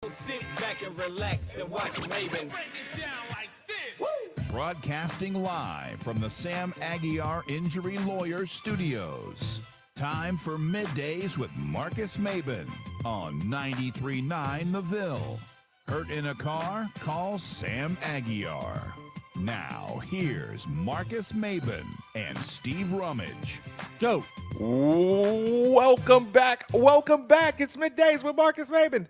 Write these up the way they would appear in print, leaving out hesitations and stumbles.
Sit back and relax and watch Maven. Break it down like this. Woo! Broadcasting live from the Sam Aguiar Injury Lawyers Studios. Time for Middays with Marcus Maben on 93.9 The Ville. Hurt in a car? Call Sam Aguiar. Now, here's Marcus Maben and Steve Rummage. Go. Welcome back. It's Middays with Marcus Maben.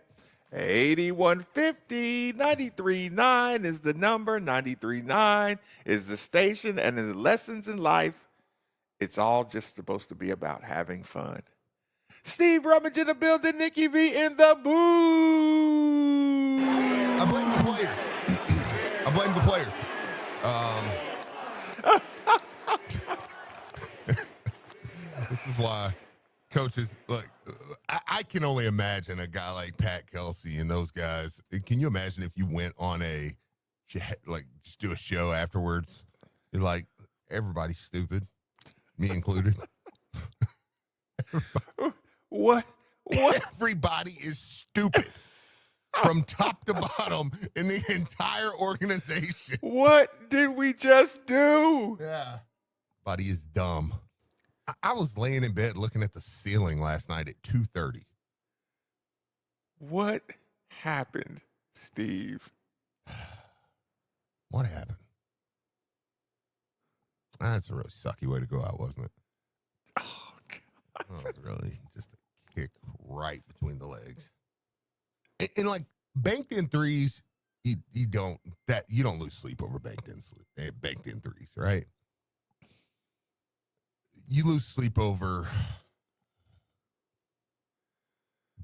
8150 93.9 is the number. 93.9 is the station. And in the lessons in life, it's all just supposed to be about having fun. Steve Rummage in the building. Nikki B in the booth. I blame the players. This is why coaches, look, I can only imagine a guy like Pat Kelsey and those guys. Can you imagine if you went on just do a show afterwards? You're like, everybody's stupid, me included. What? Everybody is stupid from top to bottom in the entire organization. What did we just do? Yeah. Everybody is dumb. I was laying in bed looking at the ceiling last night at 2:30. What happened, Steve? What happened? That's a really sucky way to go out, wasn't it? Oh, God. Oh, really, just a kick right between the legs. And like banked in threes, you don't lose sleep over banked in threes, right? You lose sleep over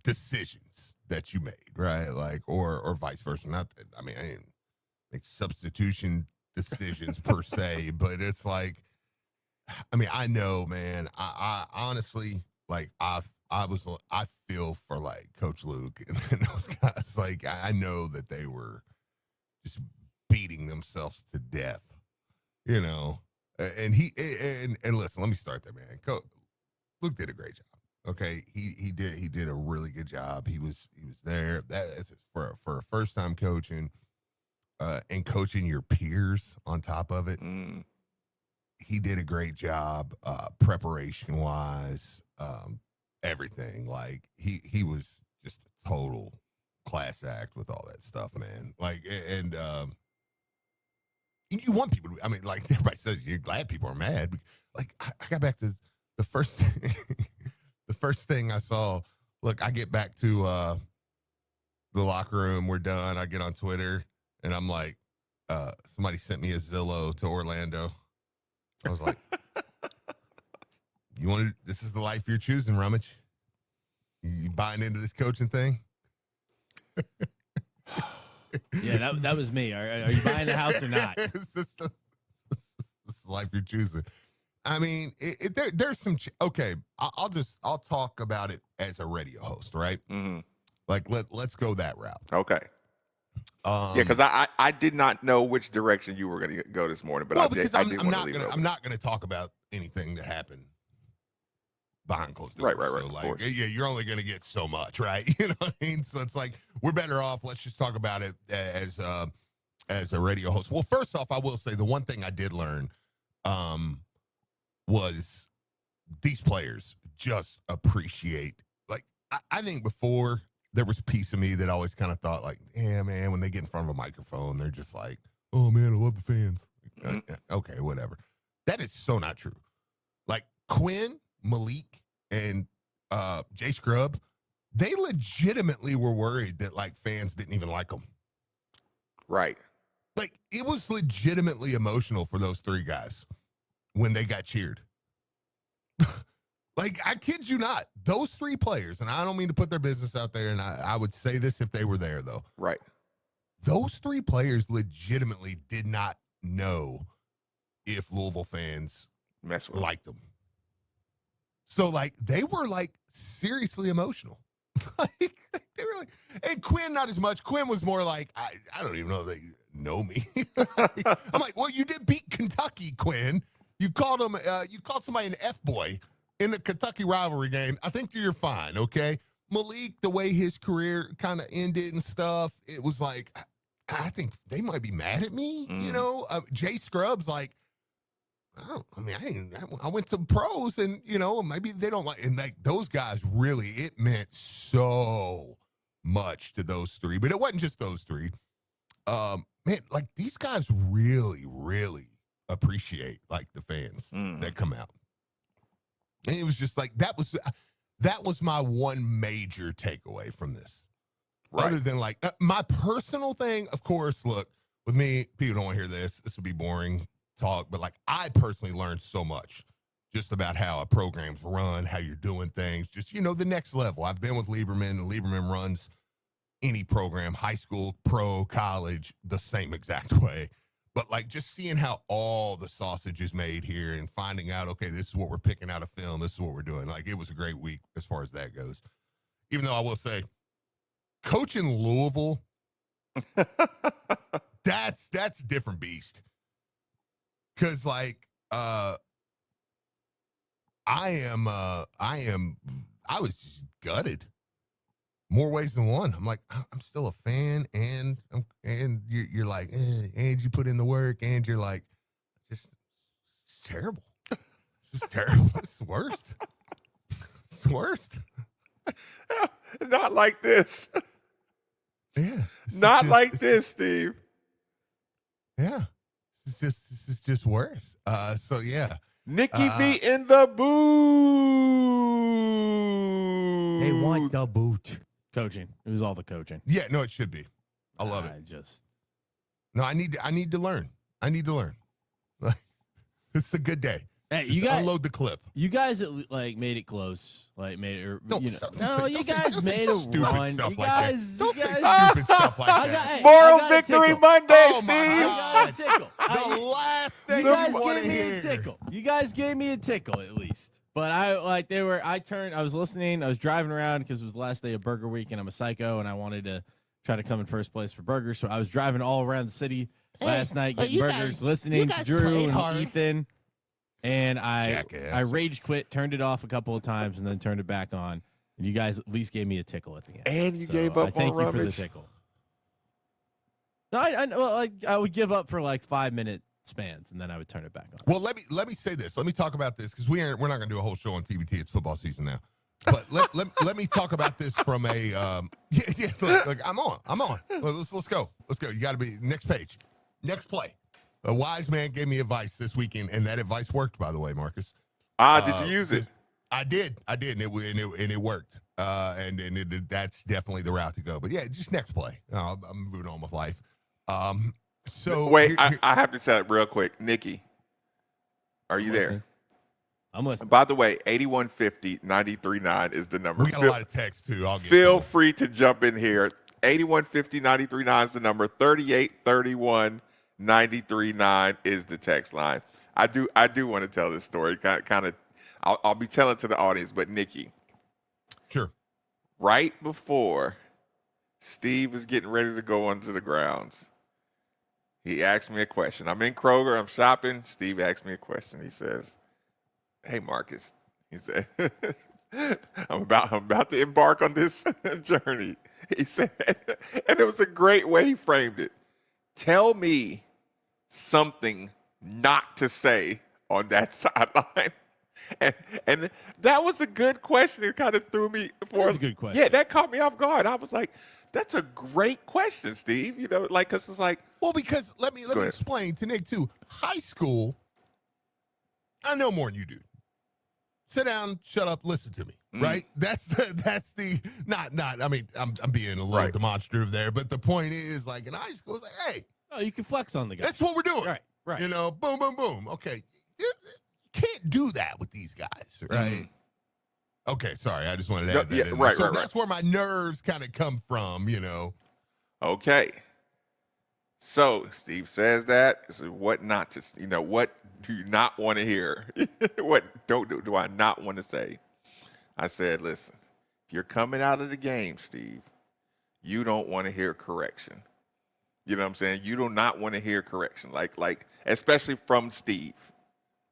decisions that you made, right? Like, or vice versa. I didn't make substitution decisions per se, but it's like, I know, man. I honestly, like, I feel for like Coach Luke and those guys. Like, I know that they were just beating themselves to death, you know. And listen, let me start there, man. Luke did a great job. Okay, he did a really good job. He was there. That is for a first time coaching, and coaching your peers on top of it. He did a great job, preparation wise, everything. Like he was just a total class act with all that stuff, man. Like and. You want people to, like everybody says, you're glad people are mad. Like, I got back to the first thing I saw. Look, I get back to the locker room. We're done. I get on Twitter, and I'm like, somebody sent me a Zillow to Orlando. I was like, this is the life you're choosing, Rummage? You buying into this coaching thing? Yeah, that was me. Are you buying the house or not? This is the life you're choosing. There's some. Okay, I'll talk about it as a radio host, right? Mm-hmm. Like let's go that route. Okay. Because I did not know which direction you were going to go this morning, but I'm not going to talk about anything that happened behind closed doors. Right. So like, yeah, you're only going to get so much, right? You know what I mean? So it's like, we're better off. Let's just talk about it as a radio host. Well, first off, I will say the one thing I did learn was these players just appreciate, like, I think before there was a piece of me that always kind of thought like, yeah, man, when they get in front of a microphone, they're just like, oh man, I love the fans. Okay, whatever. That is so not true. Like Quinn, Malik, and Jay Scrub, they legitimately were worried that like fans didn't even like them. Right. Like it was legitimately emotional for those three guys when they got cheered. Like, I kid you not, those three players, and I don't mean to put their business out there, and I would say this if they were there, though. Right. Those three players legitimately did not know if Louisville fans liked them. So, like, they were, like, seriously emotional. Like, they were like, and Quinn, not as much. Quinn was more like, I don't even know if they know me. I'm like, well, you did beat Kentucky, Quinn. You called them, you called somebody an F-boy in the Kentucky rivalry game. I think you're fine, okay? Malik, the way his career kind of ended and stuff, it was like, I think they might be mad at me, you know? Jay Scrubs, like, I went to pros and, you know, maybe they don't like, and like those guys really, it meant so much to those three, but it wasn't just those three. Man, like these guys really, really appreciate like the fans that come out. And it was just like, that was my one major takeaway from this. Right. Other than like my personal thing, of course, look, with me, people don't want to hear this. This would be boring talk, but like I personally learned so much just about how a program's run, how you're doing things, just, you know, the next level. I've been with Lieberman, and Lieberman runs any program, high school, pro, college, the same exact way. But like just seeing how all the sausage is made here and finding out, okay, this is what we're picking out of film, this is what we're doing. Like it was a great week as far as that goes. Even though I will say, coaching Louisville, that's a different beast. Cause like I was just gutted. More ways than one. I'm like, I'm still a fan, and you're like, and you put in the work, and you're like, it's terrible. It's just terrible. It's the worst. It's the worst. Not like this. Yeah. Not like this, Steve. Yeah. This is just worse. So yeah. Nikki B in the booth. They want the boot. Coaching. It was all the coaching. Yeah, no, it should be. I love it. No, I need to learn. I need to learn. It's a good day. Hey, you guys unload the clip. You guys like made it close. Like made it. You guys made a run. Stuff You like guys. That. Don't say stupid stuff like that. Moral victory Monday, Steve. I got a tickle. The last thing you guys want gave to me hear. a tickle. You guys gave me a tickle at least. But I was listening. I was driving around because it was the last day of Burger Week, and I'm a psycho, and I wanted to try to come in first place for burgers. So I was driving all around the city last night getting burgers, listening to Drew and Ethan. And I rage quit, turned it off a couple of times, and then turned it back on. And you guys at least gave me a tickle at the end. And you gave up on Thank you Rummage. for the tickle. No, I would give up for like 5-minute spans, and then I would turn it back on. Well, let me say this. Let me talk about this because we're not going to do a whole show on TBT. It's football season now. But let me talk about this from a Look, I'm on. Let's go. You got to be next page, next play. A wise man gave me advice this weekend, and that advice worked, by the way, Marcus. Did you use it? I did, and it worked. That's definitely the route to go. But yeah, just next play. I'm moving on with life. So wait, I have to say it real quick. Nikki, are you there? I'm listening. By the way, 8150-939 is the number. We got a lot of text too. Feel free to jump in here. 8150-939 is the number. 3831-939 is the text line. I do want to tell this story. Kind of, I'll be telling it to the audience, but Nikki. Sure. Right before Steve was getting ready to go onto the grounds, he asked me a question. I'm in Kroger. I'm shopping. Steve asked me a question. He says, "Hey, Marcus," he said, I'm about to embark on this journey. He said, and it was a great way he framed it. Tell me something not to say on that sideline. And that was a good question. It kind of threw me for. That's a good question. Yeah, that caught me off guard. I was like, that's a great question, Steve. You know, like, because it's like. Well, because let me explain to Nick too. High school, I know more than you do. Sit down, shut up, listen to me. Right? That's the not. I mean, I'm being a little demonstrative there, but the point is, like in high school, it's like, hey, you can flex on the guy. that's what we're doing. Right. You know, boom, boom, boom. Okay, you can't do that with these guys, right? Okay, sorry, I just wanted to add that in. So that's where my nerves kind of come from, you know. Okay. So Steve says that. So what not to, what do you not want to hear? What do I not want to say? I said, listen, if you're coming out of the game, Steve, you don't want to hear correction. You know what I'm saying? You do not want to hear correction, like especially from Steve.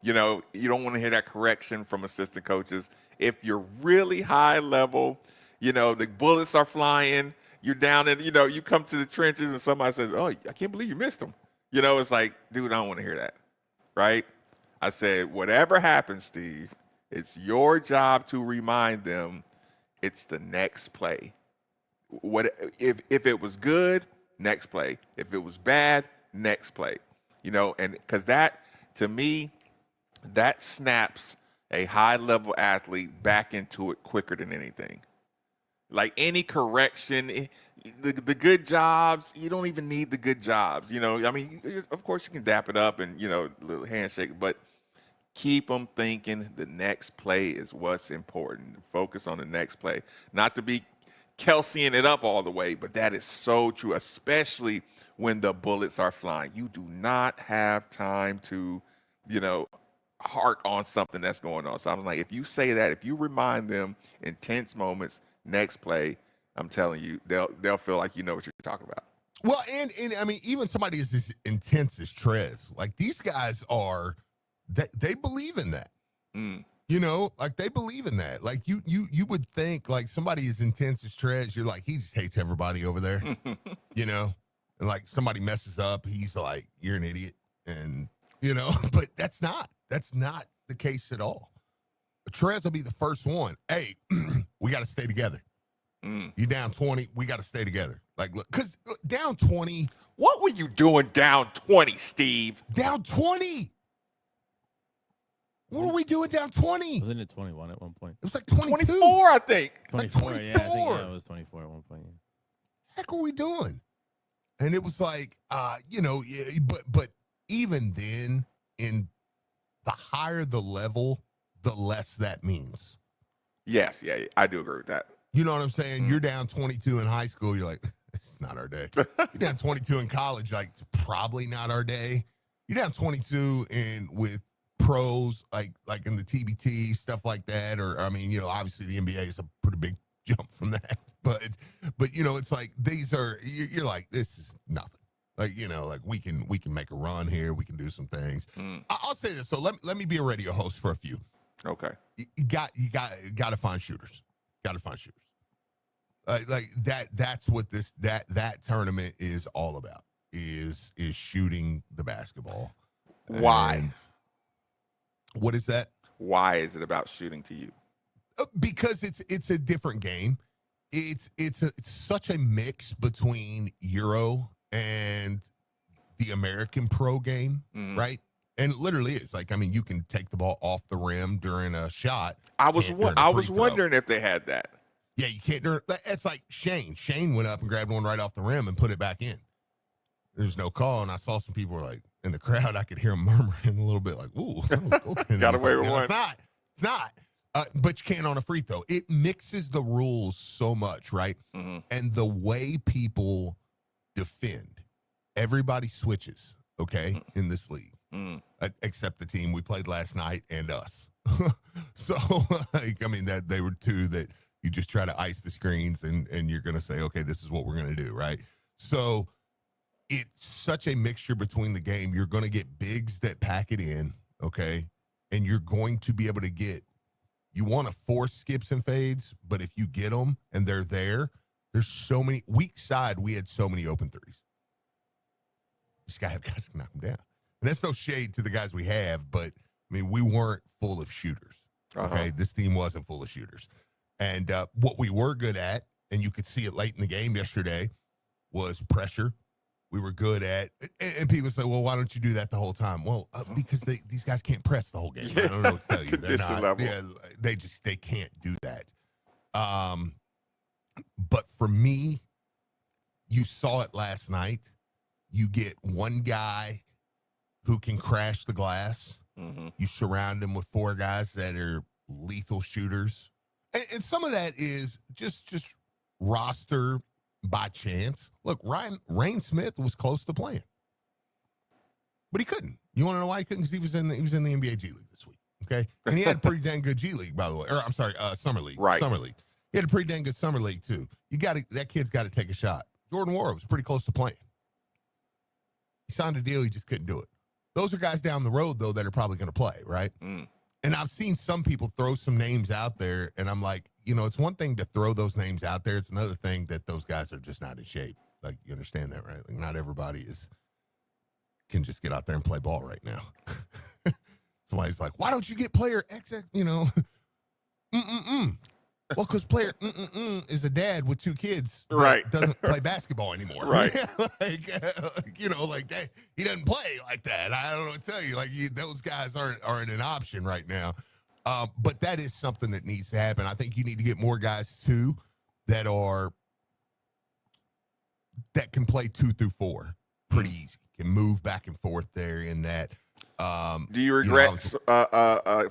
You don't want to hear that correction from assistant coaches. If you're really high level, You know, the bullets are flying. You're down in, you know, you come to the trenches and somebody says, "Oh, I can't believe you missed them." You know, it's like, dude, I don't want to hear that, right? I said, whatever happens, Steve, it's your job to remind them it's the next play. What if it was good, next play. If it was bad, next play. You know, and because that, to me, that snaps a high-level athlete back into it quicker than anything. Like any correction, the good jobs, you don't even need the good jobs. You know, I mean, of course you can dap it up and, you know, a little handshake, but keep them thinking the next play is what's important. Focus on the next play. Not to be Kelseying it up all the way, but that is so true, especially when the bullets are flying. You do not have time to, you know, hark on something that's going on. So I'm like, if you say that, if you remind them in tense moments, next play, I'm telling you, they'll feel like you know what you're talking about. Well, and I mean, even somebody as intense as Trez, like these guys are, they believe in that. You know, like they believe in that. Like you would think like somebody as intense as Trez, you're like, he just hates everybody over there. You know, and like somebody messes up, he's like, you're an idiot, and you know, but that's not the case at all. Trez will be the first one. Hey, we got to stay together. You down 20, we got to stay together. Like, look, because down 20. What were you doing down 20, Steve? Down 20. What were we doing down 20? Wasn't it 21 at one point? It was like 22. 24, I think. 24, like yeah, I think it was 24 at one point. Yeah. Heck are we doing? And it was like, you know, but even then, in the higher the level, the less that means. Yes, yeah, I do agree with that. You know what I'm saying? You're down 22 in high school. You're like, it's not our day. You're down 22 in college. Like, it's probably not our day. You're down 22 with pros, like in the TBT, stuff like that. Or, I mean, you know, obviously the NBA is a pretty big jump from that. But you know, it's like these are, you're like, this is nothing. Like, you know, like we can make a run here. We can do some things. I'll say this. So let me be a radio host for a few. Okay. You got to find shooters. Got to find shooters. Like that's what that tournament is all about. Is shooting the basketball. Why? And what is that? Why is it about shooting to you? Because it's a different game. It's such a mix between Euro and the American pro game, right? And it literally is like, I mean, you can take the ball off the rim during a shot. I was wondering if they had that. Yeah, you can't. It's like Shane. Shane went up and grabbed one right off the rim and put it back in. There's no call, and I saw some people were like in the crowd. I could hear them murmuring a little bit, like, "Ooh, that was goaltending." Got away with one. It's not. But you can't on a free throw. It mixes the rules so much, right? And the way people defend, everybody switches. Okay, in this league, except the team we played last night and us. So, like, I mean, that they were two that. You just try to ice the screens and you're going to say, okay, this is what we're going to do, right? So it's such a mixture between the game. You're going to get bigs that pack it in, okay? And you're going to be able to you want to force skips and fades, but if you get them and they're there's so many. Weak side, we had so many open threes. You just got to have guys that knock them down. And that's no shade to the guys we have, but, I mean, we weren't full of shooters, okay? This team wasn't full of shooters. And what we were good at, and you could see it late in the game yesterday, was pressure. We were good at, and people say, well, why don't you do that the whole time? Well, because these guys can't press the whole game. I don't know what to tell you. They're not. Level. Yeah, they can't do that. But for me, you saw it last night. You get one guy who can crash the glass. You surround him with four guys that are lethal shooters. And some of that is just roster by chance. Look, Rain Smith was close to playing, but he couldn't. You want to know why he couldn't? Because he was in the NBA G League this week. Okay, and he had a pretty dang good G League, by the way. Or I'm sorry, Summer League. Right. Summer League. He had a pretty dang good Summer League too. That kid's got to take a shot. Jordan Wara was pretty close to playing. He signed a deal. He just couldn't do it. Those are guys down the road though that are probably going to play, right? And I've seen some people throw some names out there, and I'm like, it's one thing to throw those names out there. It's another thing that those guys are just not in shape. Like, you understand that, right? Like, not everybody can just get out there and play ball right now. Somebody's like, why don't you get player XX, Well, because player is a dad with 2 kids that Right. doesn't play basketball anymore. Right. Like that. He doesn't play like that. I don't know what to tell you. Like, those guys aren't an option right now. But that is something that needs to happen. I think you need to get more guys, too, that can play 2 through 4 pretty easy, can move back and forth there in that. Do you regret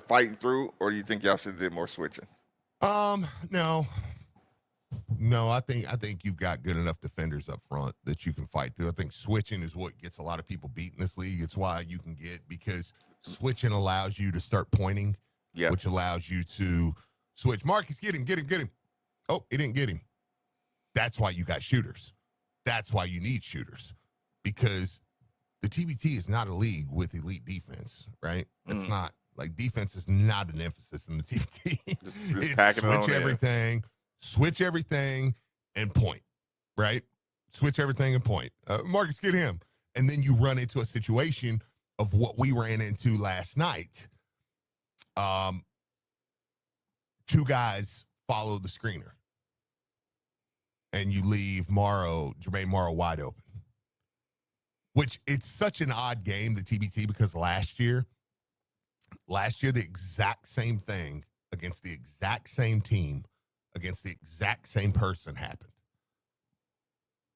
fighting through, or do you think y'all should have did more switching? No. I think you've got good enough defenders up front that you can fight through. I think switching is what gets a lot of people beat in this league. It's why you can because switching allows you to start pointing, which allows you to switch. Marcus, get him. Oh, he didn't get him. That's why you got shooters. That's why you need shooters, because the TBT is not a league with elite defense, right? It's not. Like, defense is not an emphasis in the TBT. It's switch everything, and point, right? Switch everything and point. Marcus, get him. And then you run into a situation of what we ran into last night. 2 guys follow the screener, and you leave Jermaine Morrow wide open. Which, it's such an odd game, the TBT, because last year, the exact same thing against the exact same team, against the exact same person happened.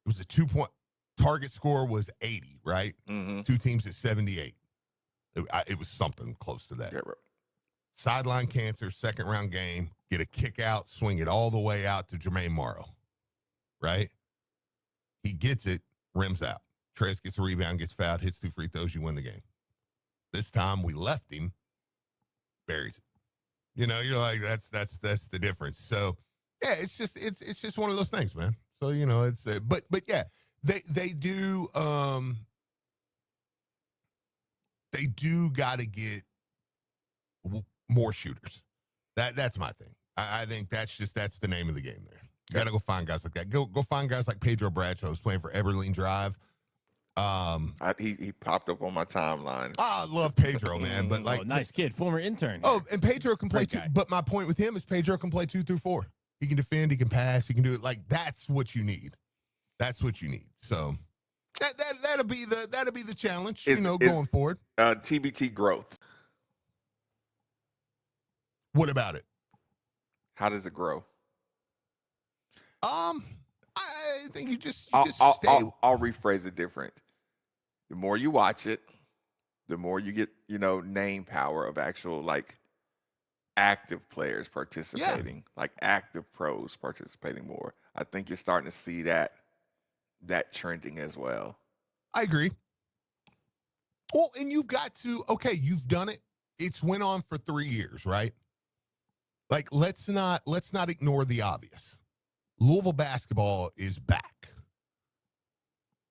It was a 2-point target score was 80, right? Mm-hmm. 2 teams at 78. It was something close to that. Yeah, right. Sideline cancer, second round game, get a kick out, swing it all the way out to Jermaine Morrow, right? He gets it, rims out. Trez gets a rebound, gets fouled, hits 2 free throws, you win the game. This time we left him, buries it. You're like, that's the difference. So yeah, it's just one of those things, man. So it's but yeah, they do got to get more shooters. That's my thing. I think that's the name of the game there. You got to go find guys like that. Go find guys like Pedro Bradshaw, who's playing for Evergreen Drive. He popped up on my timeline. I love Pedro, man. But nice kid, former intern. Oh, and Pedro can play 2. But my point with him is Pedro can play 2 through 4. He can defend, he can pass, he can do it. Like, that's what you need. That's what you need. So that'll be the challenge, going forward. TBT growth. What about it? How does it grow? I think you just stay. I'll rephrase it different. The more you watch it, the more you get, name power of actual, like, active players participating, like active pros participating more. I think you're starting to see that trending as well. I agree. Well, and you've got to, you've done it. It's went on for 3 years, right? Like, let's not ignore the obvious. Louisville basketball is back.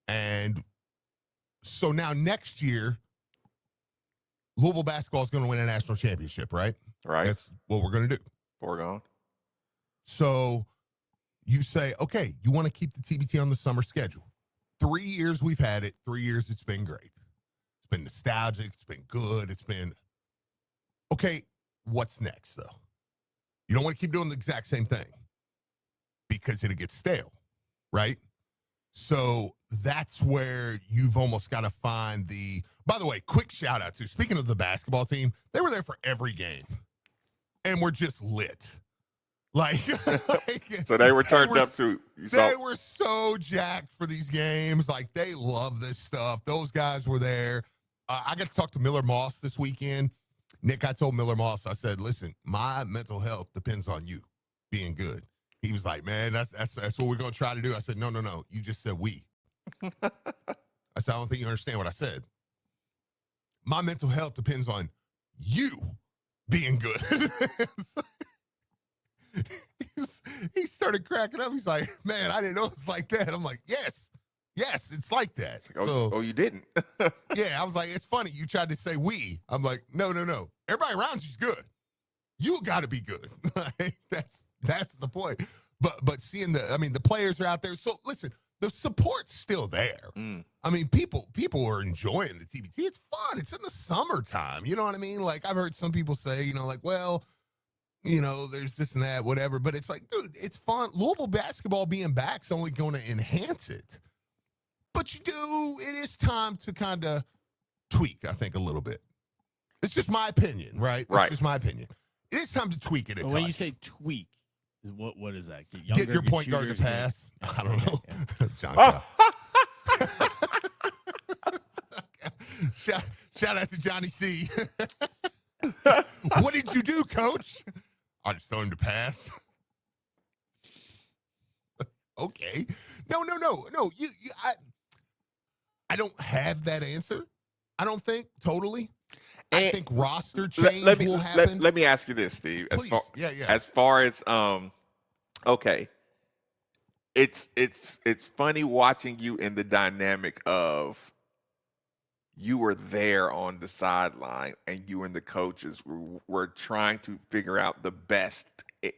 And so now next year, Louisville basketball is going to win a national championship, right? Right. That's what we're going to do. Foregone. So you say, okay, you want to keep the TBT on the summer schedule. 3 years we've had it. 3 years it's been great. It's been nostalgic. It's been good. It's been, okay, what's next, though? You don't want to keep doing the exact same thing because it'll get stale, right? So that's where you've almost got to find by the way, quick shout out to, speaking of the basketball team, they were there for every game and were just lit. Like so they were turned up too. They were so jacked for these games. Like, they love this stuff. Those guys were there. I got to talk to Miller Moss this weekend. Nick, I told Miller Moss, I said, listen, my mental health depends on you being good. He was like, man, that's what we're going to try to do. I said, no. You just said we. I said, I don't think you understand what I said. My mental health depends on you being good. He started cracking up. He's like, man, I didn't know it was like that. I'm like, yes, it's like that. It's like, oh, you didn't. Yeah, I was like, it's funny. You tried to say we. I'm like, no. Everybody around you's good. You got to be good. That's the point. But seeing the players are out there. So listen, the support's still there. I mean, people are enjoying the TBT. It's fun. It's in the summertime. You know what I mean? Like, I've heard some people say, like, well, there's this and that, whatever. But it's like, dude, it's fun. Louisville basketball being back is only going to enhance it. But it is time to kind of tweak, I think, a little bit. It's just my opinion, right? Right. It's just my opinion. It is time to tweak it. When you say tweak, what is that? Get your point guard to pass. I don't know. John. Shout out to Johnny C. What did you do, coach? I just told him to pass. Okay. No. I don't have that answer. I don't think totally. I think roster change will happen. Let me ask you this, Steve. Please. As far as okay, it's funny watching you in the dynamic of you were there on the sideline and you and the coaches were trying to figure out the best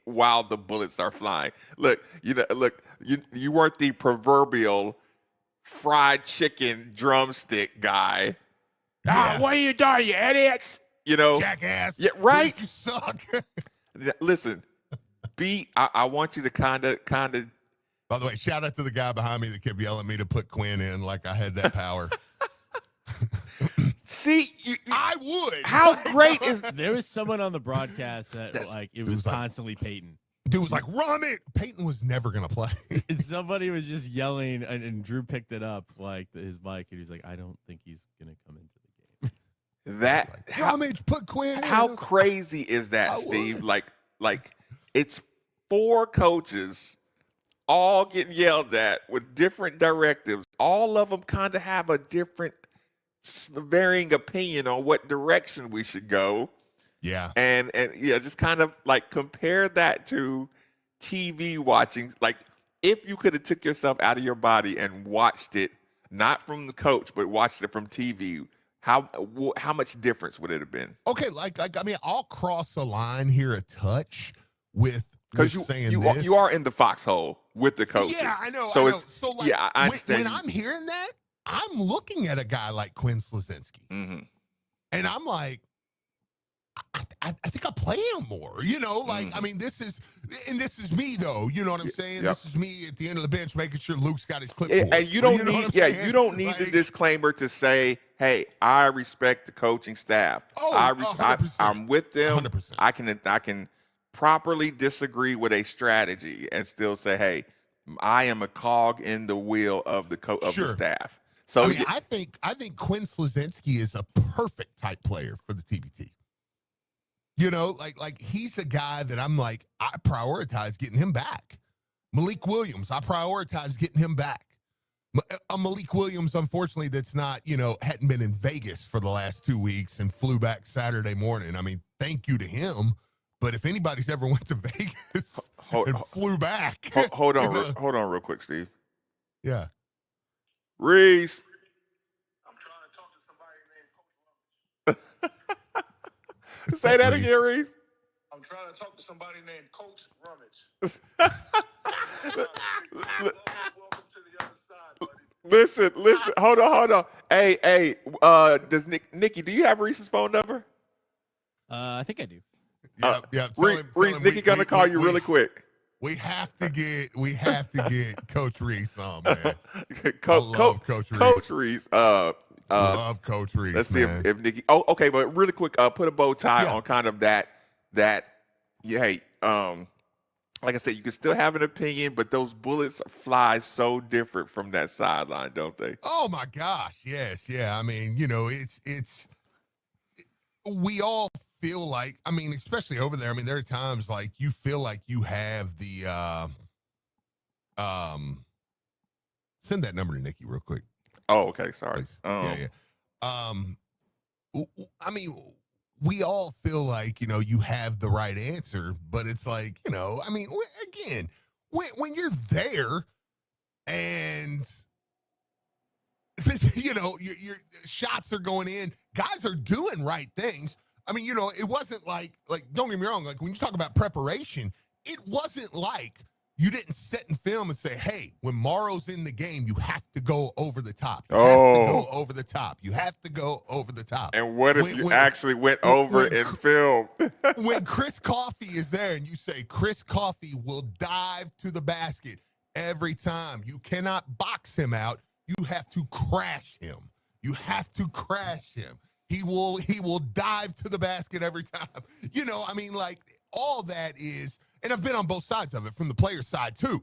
while the bullets are flying. Look, you weren't the proverbial fried chicken drumstick guy. Yeah. What are you doing, you idiots? Jackass. Yeah, right. Dude, you suck. Listen, I want you to kind of. By the way, shout out to the guy behind me that kept yelling at me to put Quinn in like I had that power. See, I would. How great is? There was someone on the broadcast that it was like, constantly Peyton. Dude was like, run it. Peyton was never gonna play. And somebody was just yelling, and Drew picked it up like his mic, and he's like, I don't think he's gonna come into the game. That Rummage, put Quinn in. How crazy is that, Steve? Like it's 4 coaches all getting yelled at with different directives. All of them kind of have a different, varying opinion on what direction we should go. Yeah. And yeah, just kind of like compare that to TV watching. Like, if you could have took yourself out of your body and watched it, not from the coach, but watched it from TV, how much difference would it have been? Okay, I'll cross the line here a touch with saying this. You are in the foxhole with the coaches. Yeah, I know. So I know. So like, yeah, I understand. When I'm hearing that, I'm looking at a guy like Quinn Slazinski, and I'm like, I think I play him more. I mean, this is me though. You know what I'm saying? Yep. This is me at the end of the bench making sure Luke's got his clipboard. And you don't need, you don't need like, the disclaimer to say, "Hey, I respect the coaching staff. Oh, I'm with them. 100%. I can properly disagree with a strategy and still say, hey, I am a cog in the wheel of the the staff." So I think Quinn Slazinski is a perfect type player for the TBT. Like he's a guy that I'm like, I prioritize getting him back. Malik Williams, I prioritize getting him back. Malik Williams, unfortunately, that's not, hadn't been in Vegas for the last 2 weeks and flew back Saturday morning. I mean, thank you to him. But if anybody's ever went to Vegas and flew back. Hold on real quick, Steve. Yeah. Reese. I'm trying to talk to somebody named Coach Rummage. Say that again, Reese. I'm trying to talk to somebody named Coach Rummage. Welcome to the other side, buddy. Listen. Hold on. Hey. Does Nikki? Do you have Reese's phone number? I think I do. Yeah. Reese, Nikki gonna call you really quick. We have to get Coach Reese on, man. Coach Coach Reese. Coach Reese. Love Coach Reese. Let's see if Nikki. Oh, okay, but really quick, put a bow tie on kind of that. Hey, like I said, you can still have an opinion, but those bullets fly so different from that sideline, don't they? Oh my gosh, yes, yeah. I mean, it's we all feel like, I mean, especially over there. I mean, there are times like you feel like you have the send that number to Nikki real quick. Oh, okay, sorry. Yeah. I mean, we all feel like, you have the right answer, but it's like, I mean, again, when you're there and, your shots are going in, guys are doing right things. I mean, it wasn't like, don't get me wrong, like when you talk about preparation, it wasn't like you didn't sit in film and say, hey, when Morrow's in the game, you have to go over the top. You have to go over the top. You have to go over the top. And what if you actually went over in film? When Chris Coffey is there and you say Chris Coffey will dive to the basket every time, you cannot box him out. You have to crash him. You have to crash him. He will dive to the basket every time. You know, I mean, like, all that is, and I've been on both sides of it, from the player side too,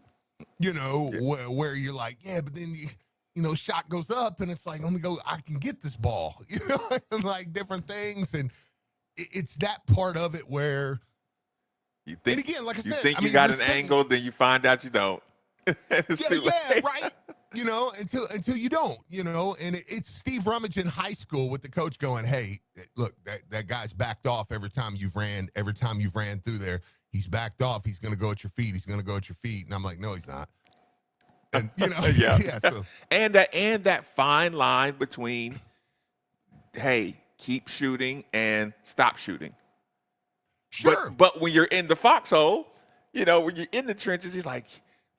you know, where you're like, yeah, but then you know, shot goes up and it's like, let me go, I can get this ball, you know, and like different things. And it's that part of it where you think, and again, like I said, you think you got an angle, then you find out you don't. It's too late. Right. You know, until you don't, you know, and it's Steve Rummage in high school with the coach going, hey, look, that guy's backed off every time you've ran through there. He's backed off. He's going to go at your feet. He's going to go at your feet. And I'm like, no, he's not. And, you know, yeah. So. And that fine line between, hey, keep shooting and stop shooting. Sure. But when you're in the foxhole, you know, when you're in the trenches, you're like,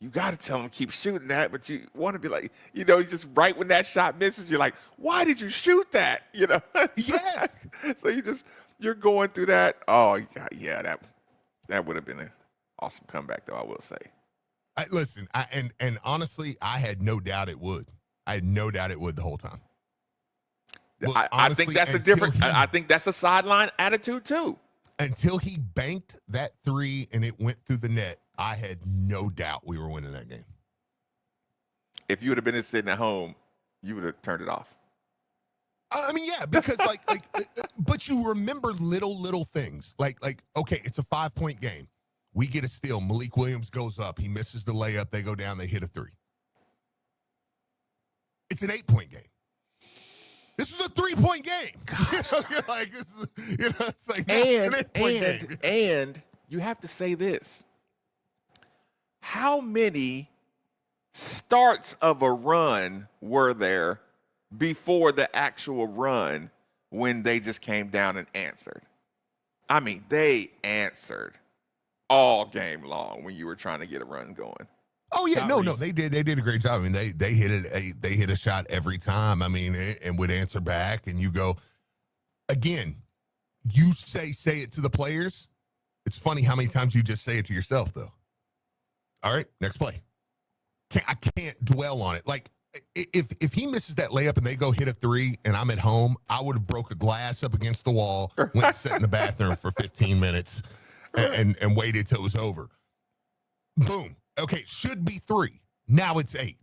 you got to tell him keep shooting that, but you want to be like, you know, just right when that shot misses, you're like, why did you shoot that? You know? Yes. So you're going through that. Oh, yeah, that would have been an awesome comeback, though, I will say. Listen, and honestly, I had no doubt it would. I had no doubt it would the whole time. Look, I think that's a different. I think that's a sideline attitude too. Until he banked that three and it went through the net, I had no doubt we were winning that game. If you would have been sitting at home, you would have turned it off. I mean, yeah, because but you remember little things. Like, okay, it's a 5-point game. We get a steal. Malik Williams goes up. He misses the layup. They go down. They hit a three. It's an 8-point game. This was a 3-point game. You're like, this is, you know, it's like an 8-point game. And you have to say this. How many starts of a run were there before the actual run when they just came down and answered? I mean, they answered all game long when you were trying to get a run going. Oh yeah, no, they did a great job. I mean, they hit a shot every time. I mean, and would answer back, and you go again. You say it to the players. It's funny how many times you just say it to yourself, though. All right, next play. I can't dwell on it. Like if he misses that layup and they go hit a three, and I'm at home, I would have broke a glass up against the wall, went and sat in the bathroom for 15 minutes, and waited till it was over. Boom. Okay, should be 3. Now it's 8.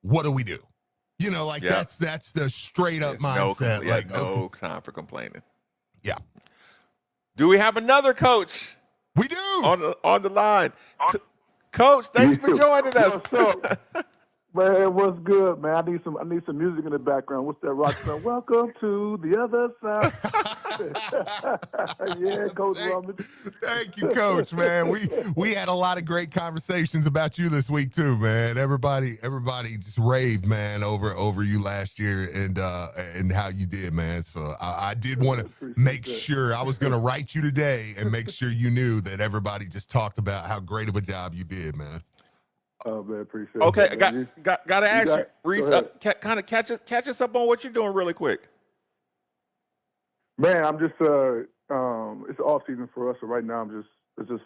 What do we do? You know, like that's the straight up mindset. No time for complaining. Yeah. Do we have another coach? We do on the line. Coach, thanks for joining us. What's up? Man, what's good, man? I need some music in the background. What's that rock song? Welcome to the other side. Yeah, Coach Rummage. Thank you, Coach, man. We had a lot of great conversations about you this week too, man. Everybody just raved, man, over you last year and how you did, man. So I did want to make sure I was going to write you today and make sure you knew that everybody just talked about how great of a job you did, man. Oh man, appreciate it. Okay, got to ask you, Reese, kind of catch us up on what you're doing really quick. Man, I'm just it's off season for us, so right now I'm just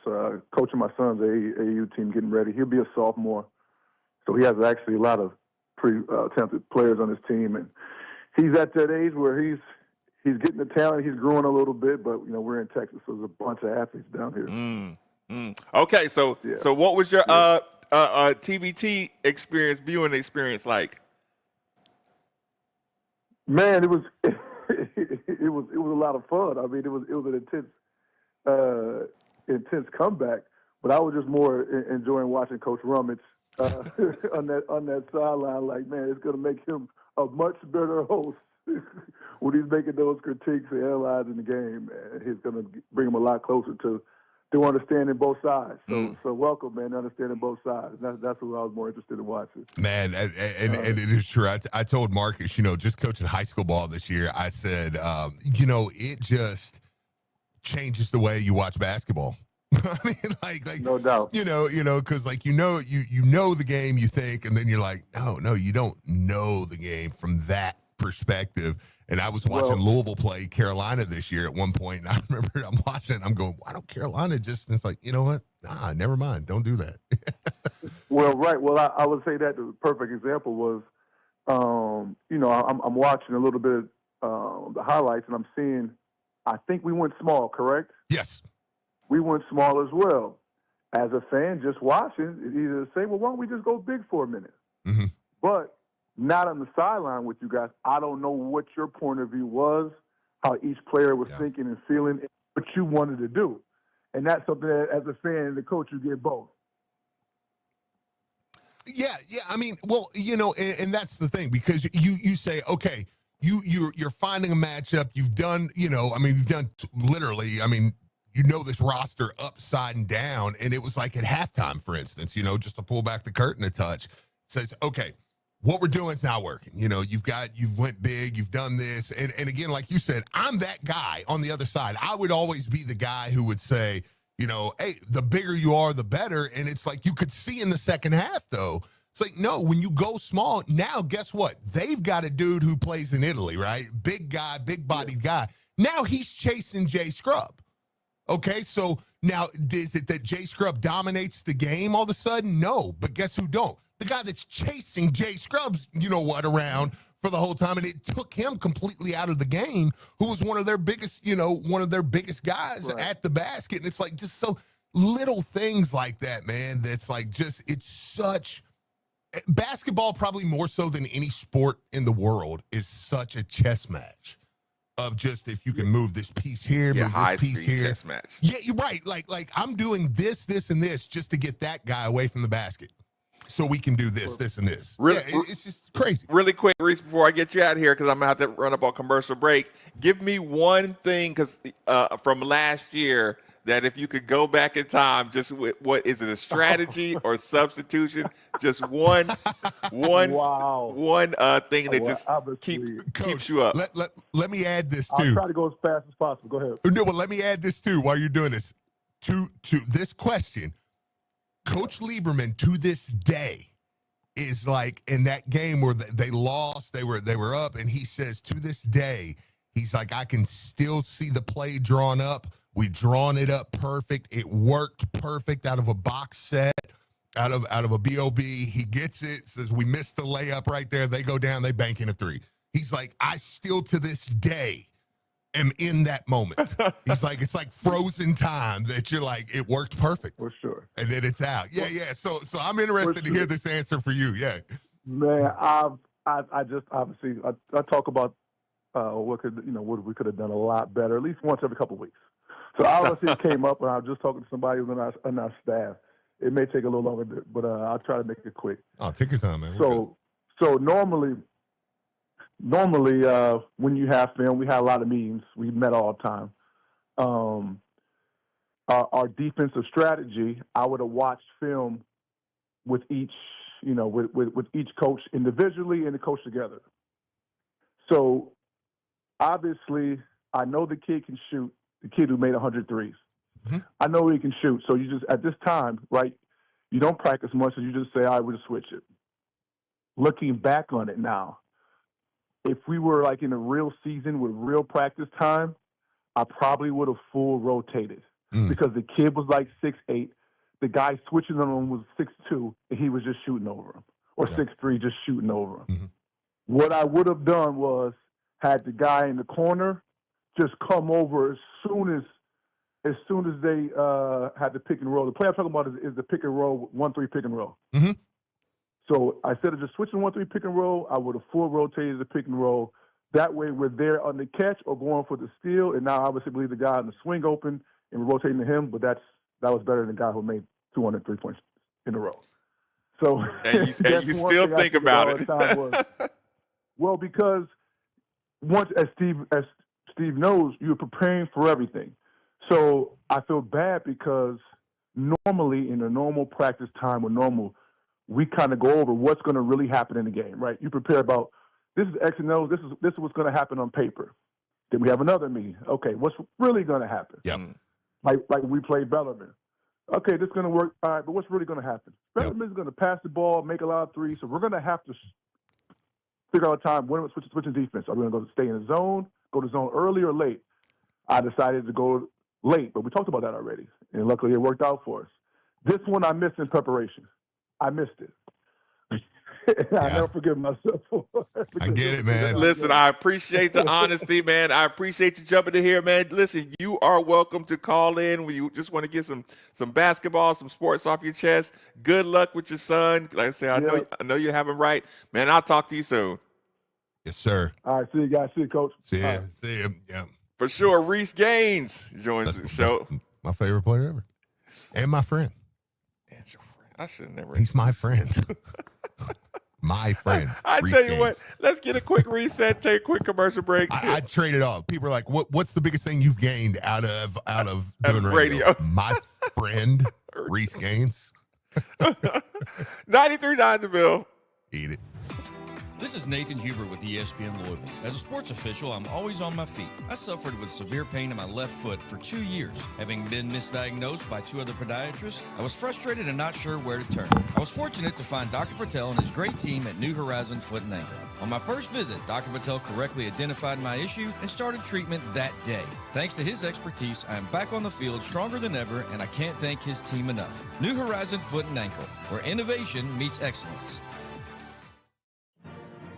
coaching my son's AAU team, getting ready. He'll be a sophomore, so he has actually a lot of pretty talented players on his team, and he's at that age where he's getting the talent. He's growing a little bit, but you know we're in Texas, so there's a bunch of athletes down here. Okay, so what was your TBT viewing experience like? Man, it was it was a lot of fun. I mean, it was an intense comeback, but I was just more enjoying watching Coach Rummage on that sideline. Like, man, it's going to make him a much better host when he's making those critiques and analyzing the game. Man, he's going to bring him a lot closer to understanding both sides. So welcome, man, understanding both sides. That's what I was more interested in watching. Man, and it is true. I told Marcus, you know, just coaching high school ball this year, I said, you know, it just changes the way you watch basketball. I mean, like No doubt. because like you know the game, you think, and then you're like, no, you don't know the game from that perspective. And I was watching Louisville play Carolina this year at one point, and I remember I'm watching it, I'm going, why don't Carolina just? And it's like, you know what? Nah, never mind, don't do that. Well, right. Well, I would say that the perfect example was, I'm watching a little bit the highlights, and I'm seeing, I think we went small, correct? Yes. We went small as well. As a fan, just watching, it either say, well, why don't we just go big for a minute? Mm-hmm. But not on the sideline with you guys. I don't know what your point of view was, how each player was thinking and feeling, what you wanted to do. And that's something that, as a fan and the coach, you get both. Yeah. I mean, well, and that's the thing, because you say, okay, you're finding a matchup. You've done, you've done literally, this roster upside and down, and it was like at halftime, for instance, just to pull back the curtain a touch, says, okay, what we're doing is not working. You've went big, you've done this. And again, like you said, I'm that guy on the other side. I would always be the guy who would say, hey, the bigger you are, the better. And it's like, you could see in the second half, though, it's like, no, when you go small, now guess what? They've got a dude who plays in Italy, right? Big guy, big-bodied guy. Now he's chasing Jay Scrubb. Okay, so now is it that Jay Scrubb dominates the game all of a sudden? No, but guess who don't? The guy that's chasing Jay Scrubb's, around for the whole time, and it took him completely out of the game, who was one of their biggest guys at the basket. And it's like just so little things like that, man, that's like it's such – basketball probably more so than any sport in the world is such a chess match. Of just if you can move this piece here, move this piece here. Chess match. Yeah, you're right. Like I'm doing this, and this just to get that guy away from the basket, so we can do this, and this. Really, it's just crazy. Really quick, Reese, before I get you out of here, because I'm gonna have to run up on commercial break. Give me one thing, from last year, that if you could go back in time, just what is it, a strategy or substitution? Just one thing that just keeps you up. Let me add this too. I'll try to go as fast as possible. Go ahead. No, but let me add this too while you're doing this. To this question, Coach Lieberman to this day is like in that game where they lost, they were up, and he says to this day, he's like, I can still see the play drawn up. We drawn it up perfect. It worked perfect out of a box set, out of a BOB. He gets it, says we missed the layup right there. They go down, they bank in a three. He's like, I still to this day am in that moment. He's like, it's like frozen time that you're like, it worked perfect. For sure. And then it's out. Yeah. So I'm interested to hear this answer for you. Yeah. Man, I just obviously I talk about what we could have done a lot better, at least once every couple of weeks. So obviously it came up, and I was just talking to somebody who's on our staff. It may take a little longer, but I'll try to make it quick. Oh, take your time, man. So normally when you have film, we had a lot of meetings. We met all the time. Our defensive strategy, I would have watched film with each, with each coach individually and the coach together. So obviously, I know the kid can shoot. The kid who made 100 threes. Mm-hmm. I know he can shoot. So you just, at this time, right, you don't practice much, so you just say, all right, we'll just switch it. Looking back on it now, if we were like in a real season with real practice time, I probably would have full rotated because the kid was like 6'8". The guy switching on him was 6'2", and he was just shooting over him, or 6'3", just shooting over him. Mm-hmm. What I would have done was had the guy in the corner just come over as soon as they had the pick and roll. The play I'm talking about is the pick and roll, 1-3 pick and roll. Mm-hmm. So instead of just switching 1-3 pick and roll, I would have full rotated the pick and roll. That way we're there on the catch or going for the steal. And now obviously leave the guy in the swing open and we're rotating to him, but that was better than the guy who made 203 points in a row. So and you still think about it. Well, because once as Steve knows, you're preparing for everything. So I feel bad because normally in a normal practice time or normal, we kind of go over what's going to really happen in the game, right? You prepare about this is X and O's, this is what's going to happen on paper. Then we have another meeting. Okay, what's really going to happen? Yep. like we played Bellarmine. Okay, this is going to work. All right, but what's really going to happen? Bellarmine's going to pass the ball, make a lot of threes, so we're going to have to figure out a time when we're switching defense. Are we going to go stay in the zone, go to zone early or late? I decided to go late, but we talked about that already, and luckily it worked out for us. This one I missed in preparation. I missed it. I never forgive myself for it. I get it, man. Listen, I appreciate the honesty, man. I appreciate you jumping in here, man. Listen, you are welcome to call in when you just want to get some basketball, some sports off your chest. Good luck with your son. Like I said, I know you have him right. Man, I'll talk to you soon. Yes, sir. All right, see you guys. See you, Coach. See ya. Right. See ya. Yeah. For sure, Reese Gaines joins the show. My favorite player ever. And my friend. And your friend. I should have never. He's my friend. My friend. I Reese tell you Gaines. what, let's get a quick reset, take a quick commercial break. I trade it off. People are like, what's the biggest thing you've gained out of doing radio? My friend, Reese Gaines. 93.9 The Ville. Eat it. This is Nathan Huber with ESPN Louisville. As a sports official, I'm always on my feet. I suffered with severe pain in my left foot for 2 years. Having been misdiagnosed by 2 other podiatrists, I was frustrated and not sure where to turn. I was fortunate to find Dr. Patel and his great team at New Horizon Foot and Ankle. On my first visit, Dr. Patel correctly identified my issue and started treatment that day. Thanks to his expertise, I am back on the field stronger than ever, and I can't thank his team enough. New Horizon Foot and Ankle, where innovation meets excellence.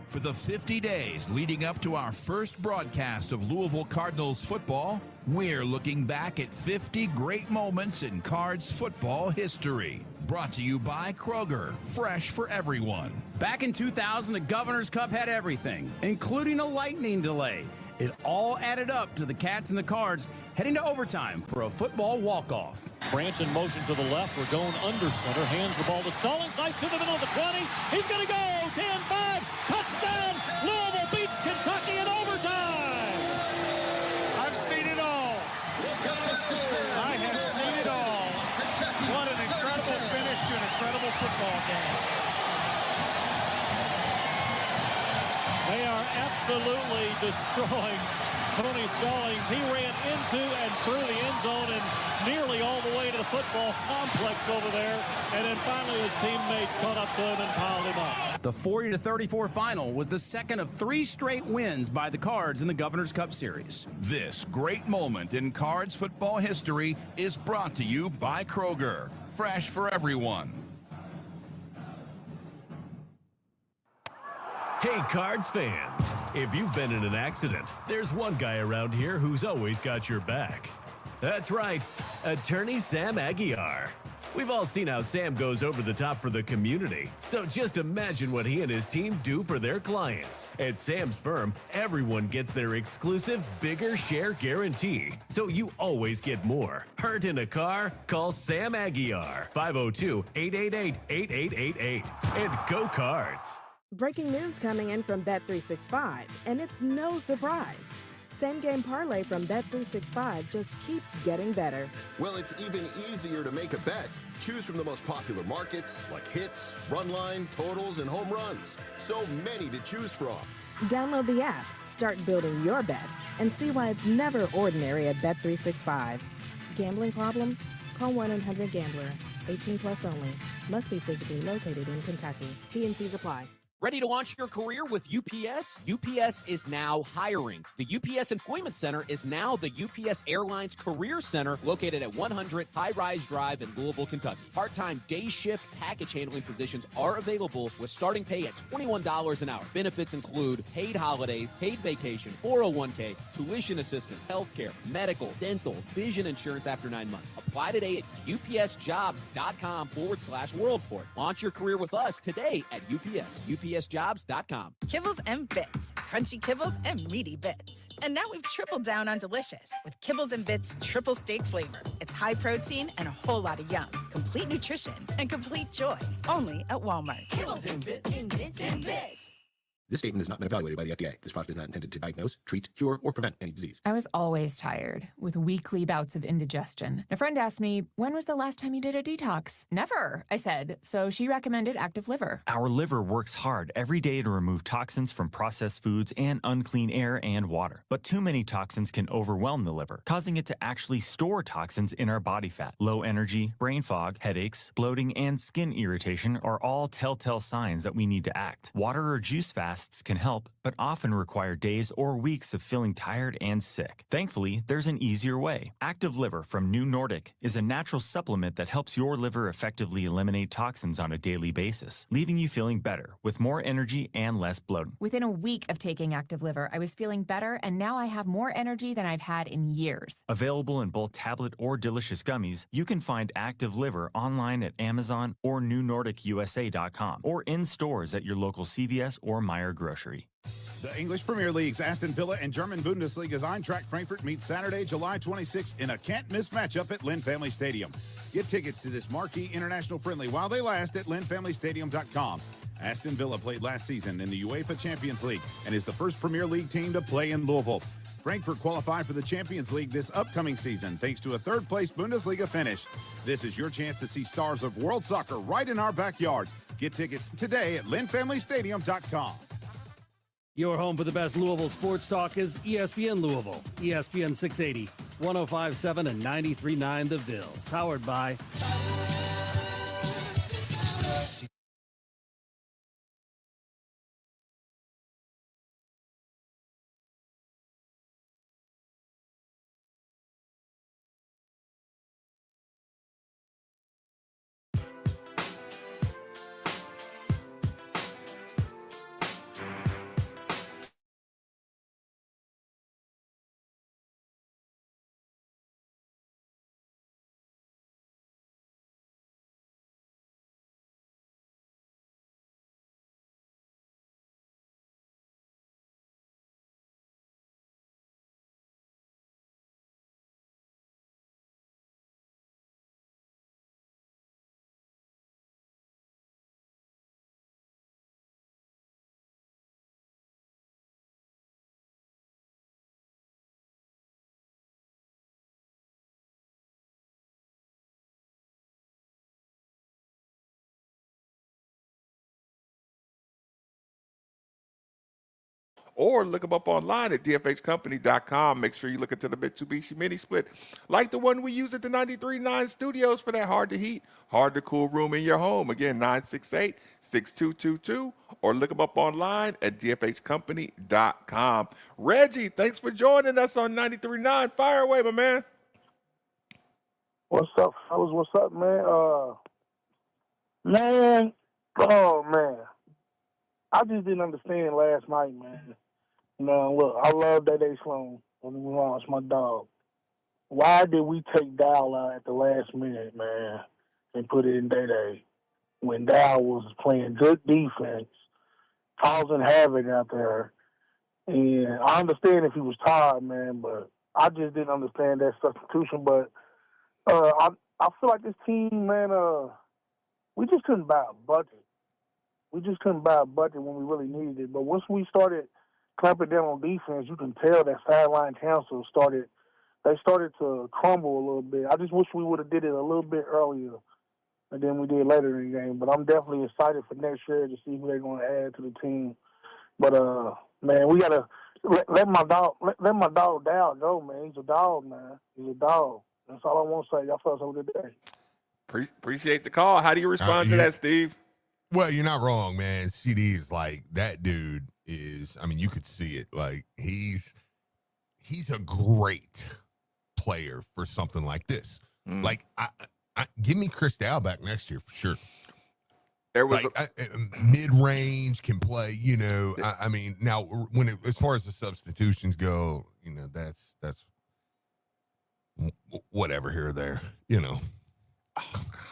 For the 50 days leading up to our first broadcast of Louisville Cardinals football, we're looking back at 50 great moments in Cards football history. Brought to you by Kroger, fresh for everyone. Back in 2000, the Governor's Cup had everything, including a lightning delay. It all added up to the Cats and the Cards heading to overtime for a football walk-off. Branch in motion to the left. We're going under center. Hands the ball to Stallings. Nice to the middle of the 20. He's going to go. 10-5. Touchdown. Louisville beats Kentucky in overtime. I've seen it all. I have seen it all. What an incredible finish to an incredible football game. They are absolutely destroying Tony Stallings. He ran into and through the end zone and nearly all the way to the football complex over there. And then finally his teammates caught up to him and piled him up. The 40-34 final was the second of 3 straight wins by the Cards in the Governor's Cup Series. This great moment in Cards football history is brought to you by Kroger, fresh for everyone. Hey, Cards fans, if you've been in an accident, there's one guy around here who's always got your back. That's right, Attorney Sam Aguiar. We've all seen how Sam goes over the top for the community, so just imagine what he and his team do for their clients. At Sam's firm, everyone gets their exclusive Bigger Share Guarantee, so you always get more. Hurt in a car? Call Sam Aguiar, 502-888-8888, and go Cards. Breaking news coming in from Bet365, and it's no surprise. Same game parlay from Bet365 just keeps getting better. Well, it's even easier to make a bet. Choose from the most popular markets like hits, run line, totals, and home runs. So many to choose from. Download the app, start building your bet, and see why it's never ordinary at Bet365. Gambling problem? Call 1-800-GAMBLER. 18 plus only. Must be physically located in Kentucky. T&Cs apply. Ready to launch your career with UPS? UPS is now hiring. The UPS Employment Center is now the UPS Airlines Career Center located at 100 High Rise Drive in Louisville, Kentucky. Part-time day shift package handling positions are available with starting pay at $21 an hour. Benefits include paid holidays, paid vacation, 401k, tuition assistance, healthcare, medical, dental, vision insurance after 9 months. Apply today at upsjobs.com/worldport. Launch your career with us today at UPS. UPSjobs.com. Kibbles and Bits. Crunchy kibbles and meaty bits. And now we've tripled down on delicious with Kibbles and Bits triple steak flavor. It's high protein and a whole lot of yum. Complete nutrition and complete joy. Only at Walmart. Kibbles and Bits. And bits and bits. This statement has not been evaluated by the FDA. This product is not intended to diagnose, treat, cure, or prevent any disease. I was always tired, with weekly bouts of indigestion. A friend asked me, when was the last time you did a detox? Never, I said, so she recommended Active Liver. Our liver works hard every day to remove toxins from processed foods and unclean air and water. But too many toxins can overwhelm the liver, causing it to actually store toxins in our body fat. Low energy, brain fog, headaches, bloating, and skin irritation are all telltale signs that we need to act. Water or juice fasts can help, but often require days or weeks of feeling tired and sick. Thankfully, there's an easier way. Active Liver from New Nordic is a natural supplement that helps your liver effectively eliminate toxins on a daily basis, leaving you feeling better with more energy and less bloating. Within a week of taking Active Liver, I was feeling better, and now I have more energy than I've had in years. Available in both tablet or delicious gummies, you can find Active Liver online at Amazon or NewNordicUSA.com or in stores at your local CVS or Meijer grocery. The English Premier League's Aston Villa and German Bundesliga's Eintracht Frankfurt meet Saturday, July 26th in a can't-miss matchup at Lynn Family Stadium. Get tickets to this marquee international friendly while they last at LynnFamilyStadium.com. Aston Villa played last season in the UEFA Champions League and is the first Premier League team to play in Louisville. Frankfurt qualified for the Champions League this upcoming season thanks to a third-place Bundesliga finish. This is your chance to see stars of world soccer right in our backyard. Get tickets today at LynnFamilyStadium.com. Your home for the best Louisville sports talk is ESPN Louisville, ESPN 680, 105.7 and 93.9 The Ville. Powered by... Or look them up online at dfhcompany.com. Make sure you look into the Mitsubishi Mini Split, like the one we use at the 93.9 studios for that hard to heat, hard to cool room in your home. Again, 968-6222, or look them up online at dfhcompany.com. Reggie, thanks for joining us on 93.9. Fire away, my man. What's up, fellas? What's up, man? Man, oh, man. I just didn't understand last night, man. You know, look, I love Day Sloan when we launched my dog. Why did we take Dow out at the last minute, man, and put it in Day when Dow was playing good defense, causing havoc out there? And I understand if he was tired, man, but I just didn't understand that substitution. But I feel like this team, man, we just couldn't buy a budget. We just couldn't buy a budget when we really needed it. But once we started clamping down on defense, you can tell that sideline council started to crumble a little bit. I just wish we would have did it a little bit earlier than we did later in the game. But I'm definitely excited for next year to see who they're going to add to the team. But man, we gotta let my dog Dow go, man. He's a dog, man. He's a dog. That's all I want to say. Y'all fellas have a good day. Appreciate the call. How do you respond to that, Steve? Well, you're not wrong, man. CD is like, that dude is, I mean, you could see it. Like, he's a great player for something like this. Like, I give me Chris Dow back next year for sure. There was like, mid-range, can play, you know. I mean, now, as far as the substitutions go, you know, that's whatever here or there, you know. Oh, God.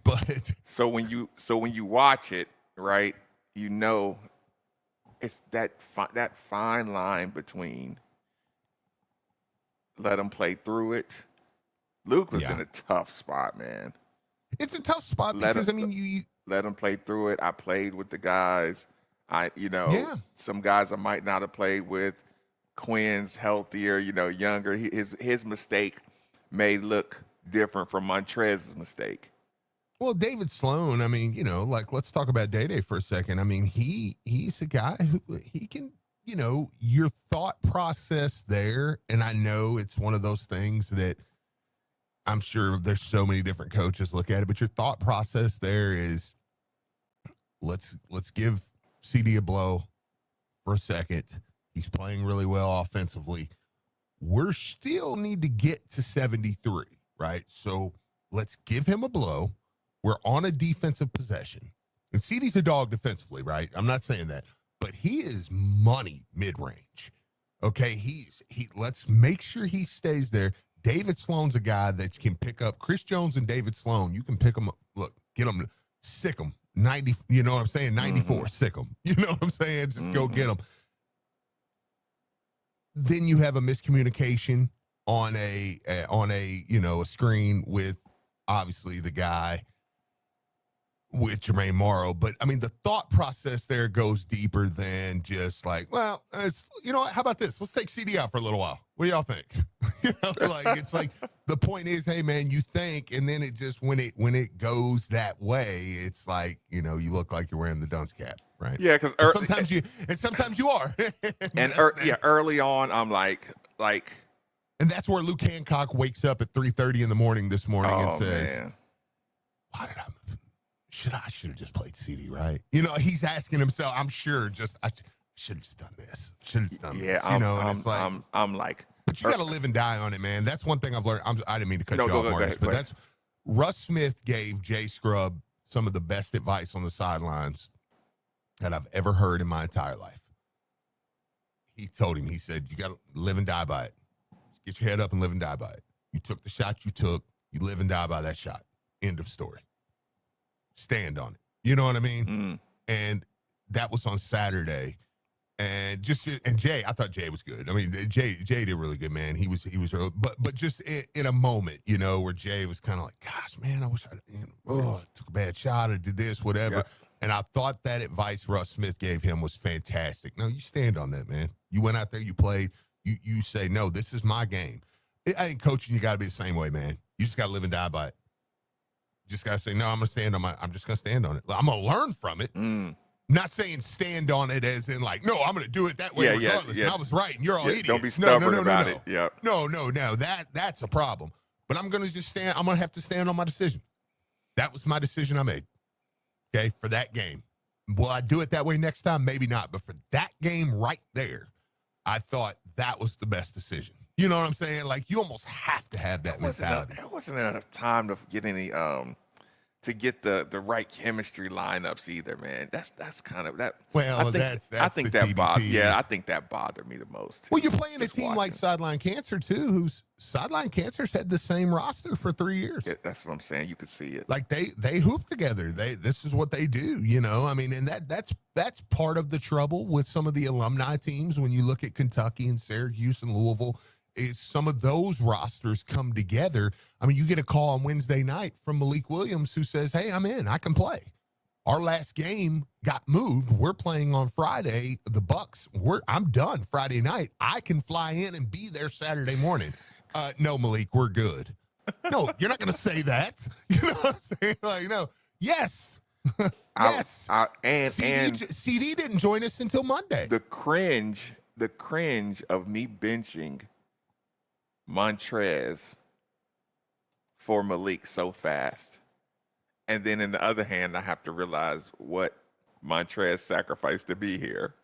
But so when you watch it, right, you know, it's that fine line between let them play through it. Luke was in a tough spot, man. It's a tough spot because I mean, you let them play through it. I played with the guys. Some guys I might not have played with. Quinn's healthier, younger. His mistake may look different from Montrez's mistake. Well, David Sloan, I mean, let's talk about Day for a second. I mean, he's a guy who he can, your thought process there, and I know it's one of those things that I'm sure there's so many different coaches look at it, but your thought process there is let's give CD a blow for a second. He's playing really well offensively. We're still need to get to 73, right? So let's give him a blow. We're on a defensive possession. And CD's a dog defensively, right? I'm not saying that. But he is money mid-range. Okay? Let's make sure he stays there. David Sloan's a guy that can pick up. Chris Jones and David Sloan, you can pick them up. Look, get them, sick them. 90, you know what I'm saying? 94, sick them. You know what I'm saying? Just go get them. Then you have a miscommunication on a screen with obviously the guy with Jermaine Morrow. But I mean, the thought process there goes deeper than just like, well, it's, how about this? Let's take CD out for a little while. What do y'all think? It's like the point is, hey man, you think, and then it just, when it goes that way, it's like, you look like you're wearing the dunce cap, right? Yeah. Cause sometimes you are. Early on, I'm like, and that's where Luke Hancock wakes up at 3:30 in the morning this morning and says, man, why did I should have just played CD, right? He's asking himself, I'm sure, I should have just done this. Should have just done this. Yeah, I'm like, but you got to live and die on it, man. That's one thing I've learned. I didn't mean to cut you off, Marcus, but that's Russ Smith gave Jay Scrubb some of the best advice on the sidelines that I've ever heard in my entire life. He told him, he said, you got to live and die by it. Just get your head up and live and die by it. You took the shot you took. You live and die by that shot. End of story. Stand on it. You know what I mean? And that was on Saturday. And Jay, I thought Jay was good. I mean, Jay did really good, man. He was real, but just in a moment, where Jay was kind of like, gosh, man, I wish I took a bad shot or did this, whatever. Yeah. And I thought that advice Russ Smith gave him was fantastic. No, you stand on that, man. You went out there, you played, you say, no, this is my game. I think coaching, you got to be the same way, man. You just got to live and die by it. Just got to say, no, I'm just going to stand on it. I'm going to learn from it. Not saying stand on it as in like, no, I'm going to do it that way regardless. Yeah. I was right and you're all idiots. Don't be stubborn about it. Yeah. No. That's a problem. But I'm going to just stand. I'm going to have to stand on my decision. That was my decision I made. Okay, for that game. Will I do it that way next time? Maybe not. But for that game right there, I thought that was the best decision. You know what I'm saying? Like, you almost have to have that mentality. There wasn't enough time to get any to get the right chemistry lineups either, man. That's kind of that. Well, I think that bothered me the most. Well, you're playing a team like Sideline Cancer too, who's Sideline Cancer's had the same roster for 3 years. Yeah, that's what I'm saying. You could see it. Like they hoop together. This is what they do. I mean, and that's part of the trouble with some of the alumni teams when you look at Kentucky and Syracuse and Louisville. Is some of those rosters come together. I mean, you get a call on Wednesday night from Malik Williams who says, hey, I'm in. I can play. Our last game got moved. We're playing on Friday. The Bucks, I'm done Friday night. I can fly in and be there Saturday morning. No, Malik, we're good. No, you're not going to say that. You know what I'm saying? Like, no. Yes. Yes. CD didn't join us until Monday. The cringe of me benching Montrez for Malik so fast. And then in the other hand, I have to realize what Montrez sacrificed to be here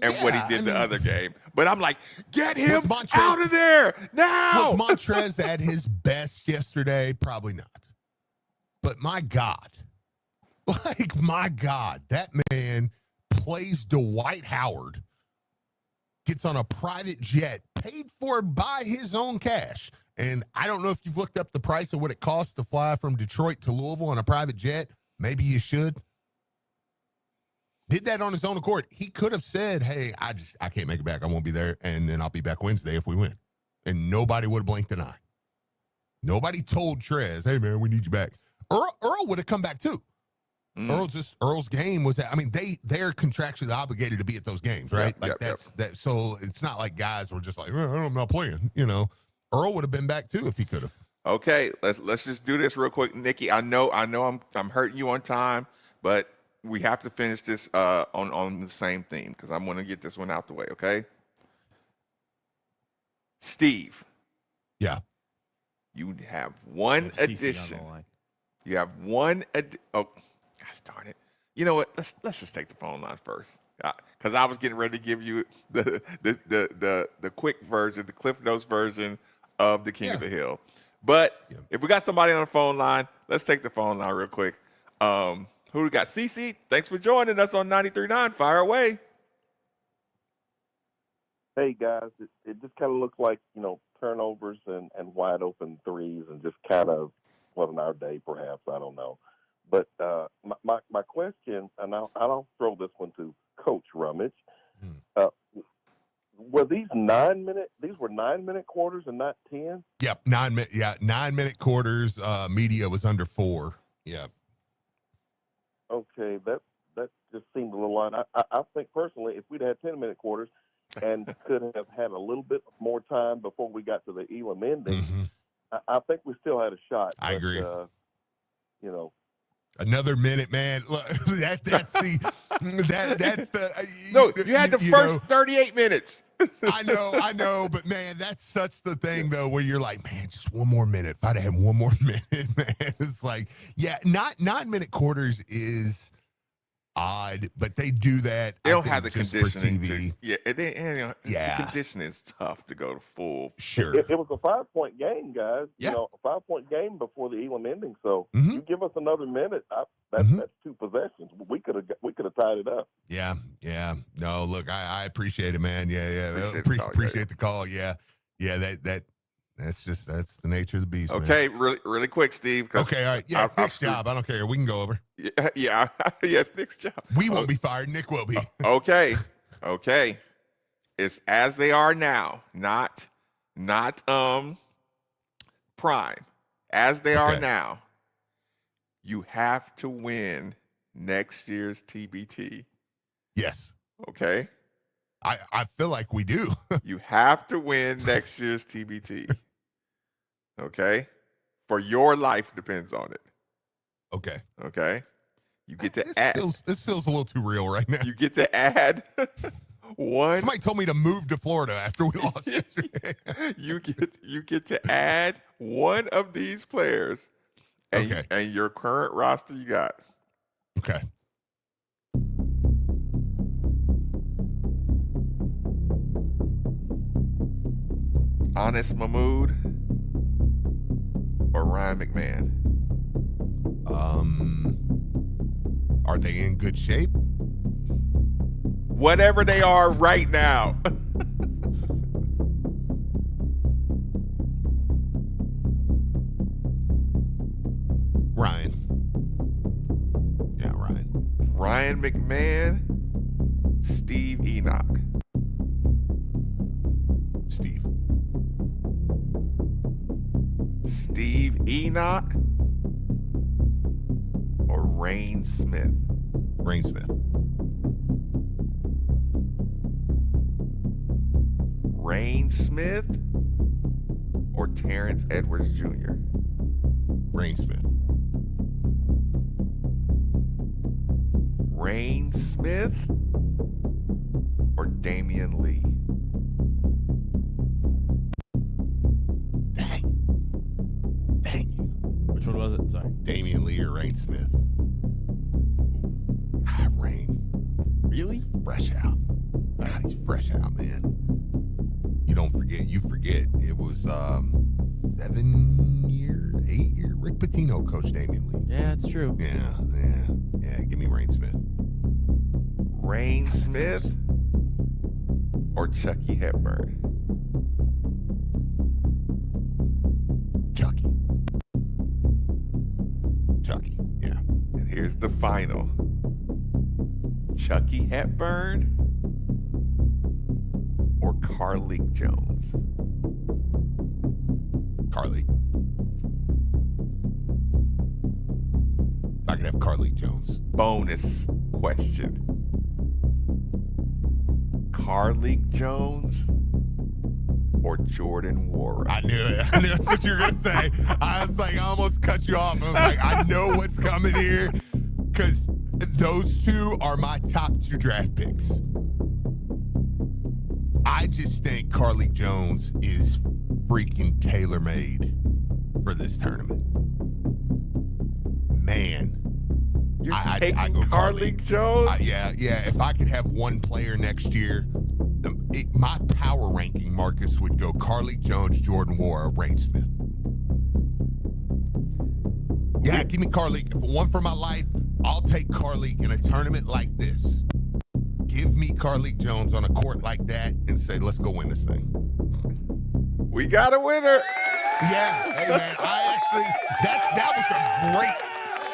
and what he did the other game. But I'm like, get him out of there now. Was Montrez at his best yesterday? Probably not. But my God, that man plays Dwight Howard, gets on a private jet paid for by his own cash. And I don't know if you've looked up the price of what it costs to fly from Detroit to Louisville on a private jet. Maybe you should. Did that on his own accord. He could have said, hey, I can't make it back. I won't be there. And then I'll be back Wednesday if we win. And nobody would have blinked an eye. Nobody told Trez, hey, man, we need you back. Earl would have come back too. Earl's game was that. I mean, they're contractually obligated to be at those games, right? That. So it's not like guys were just like, I'm not playing. Earl would have been back too if he could have. Okay, let's just do this real quick, Nikki. I know I'm hurting you on time, but we have to finish this on the same theme because I'm going to get this one out the way. Okay, Steve. Yeah. You have one addition. You have one. Oh, gosh darn it! You know what? Let's just take the phone line first, because I was getting ready to give you the quick version, the Cliff Notes version of the King of the Hill. But if we got somebody on the phone line, let's take the phone line real quick. Who we got? CC, thanks for joining us on 93.9. Fire away. Hey guys, it just kind of looked like turnovers and wide open threes, and just kind of wasn't our day, perhaps. I don't know. But my question, and I'll throw this one to Coach Rummage. Were these 9-minute? These were 9-minute quarters and not 10. Yep, 9-minute. Yeah, 9-minute quarters. Media was under 4. Yeah. Okay, that just seemed a little odd. I think personally, if we'd had 10-minute quarters and could have had a little bit more time before we got to the Elam ending, I think we still had a shot. I agree. Another minute, man. Look, that's the no. You had the first 38 minutes. I know, but man, that's such the thing though, where you're like, man, just one more minute. If I'd have one more minute, man, it's like, yeah, not 9-minute quarters is odd, but they do that. They don't have the conditioning. The conditioning is tough to go to full. Sure. It was a 5-point game, guys. Yeah. A 5-point game before the Elam ending. So you give us another minute, that's 2 possessions. We could have tied it up. Yeah. No, look, I appreciate it, man. Yeah. Appreciate the call. Yeah. That's the nature of the beast. Okay, man. really quick, Steve. Okay, all right. Yeah, it's Nick's job. I don't care. We can go over. Yeah, it's Nick's job. We won't be fired. Nick will be. Okay. It's as they are now, not prime. As they are now, you have to win next year's TBT. Yes. Okay. I feel like we do. You have to win next year's TBT. Okay? For your life depends on it. Okay? You get to add. This feels a little too real right now. You get to add one. Somebody told me to move to Florida after we lost yesterday. You get to add one of these players and your current roster you got. Okay. Honest Mahmoud or Ryan McMahon? Are they in good shape? Whatever they are right now. Ryan. Yeah, Ryan. Ryan McMahon, Steve Enoch. Steve Enoch or Rain Smith? Rain Smith. Rain Smith or Terrence Edwards Jr.? Rain Smith. Rain Smith or Damian Lee? Dang you. Which one was it? Sorry. Damian Lee or Rain Smith? Rain. Really? Fresh out. God, he's fresh out, man. You forget. It was 8-year. Rick Pitino coached Damian Lee. Yeah, it's true. Yeah. Give me Rain Smith. Rain Smith or Chucky Hepburn? Chucky, yeah. And here's the final. Chucky Hepburn or Carleek Jones? Carleek. If I could have Carlik Jones. Bonus question. Carlik Jones or Jordan Wara? I knew it. I knew that's what you were going to say. I was like, I almost cut you off. I was like, I know what's coming here because those two are my top 2 draft picks. I just think Carlik Jones is freaking tailor-made for this tournament. Man. I go Carlik Jones? Yeah. If I could have one player next year, my power ranking, Marcus, would go Carlik Jones, Jordan Wara, Rain Smith. Yeah, give me Carlik. If one for my life, I'll take Carlik in a tournament like this. Give me Carlik Jones on a court like that and say, let's go win this thing. We got a winner. Yeah. Hey, man, that was a great,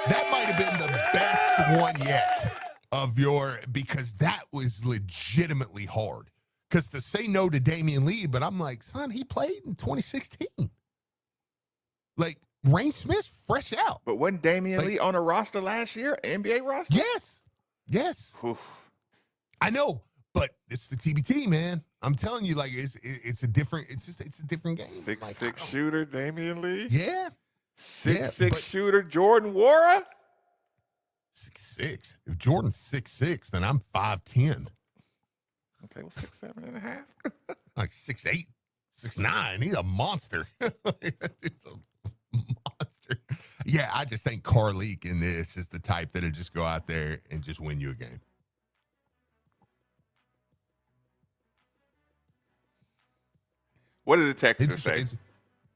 that might have been the best one yet because that was legitimately hard. Because to say no to Damian Lee, but I'm like, son, he played in 2016. Like, Rain Smith's fresh out. But wasn't Damian Lee on a roster last year, NBA roster? Yes. Oof. I know, but it's the TBT, man. I'm telling you, like, it's a different game. 6'6" shooter, Damian Lee? Yeah. 6'6" shooter, Jordan Wara? 6'6". If Jordan's 6'6", then I'm 5'10". Okay, well, 6'7" and a half. Like 6'8", 6'9". He's a monster. It's a monster. Yeah, I just think Carlik in this is the type that'll just go out there and just win you a game. What did the texter say?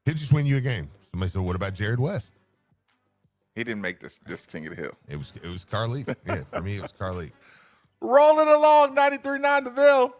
He'll just win you a game. Somebody said, what about Jared West? He didn't make this King of the Hill. It was Carlik. Yeah, for me, it was Carlik. Rolling along, 93.9 The Ville.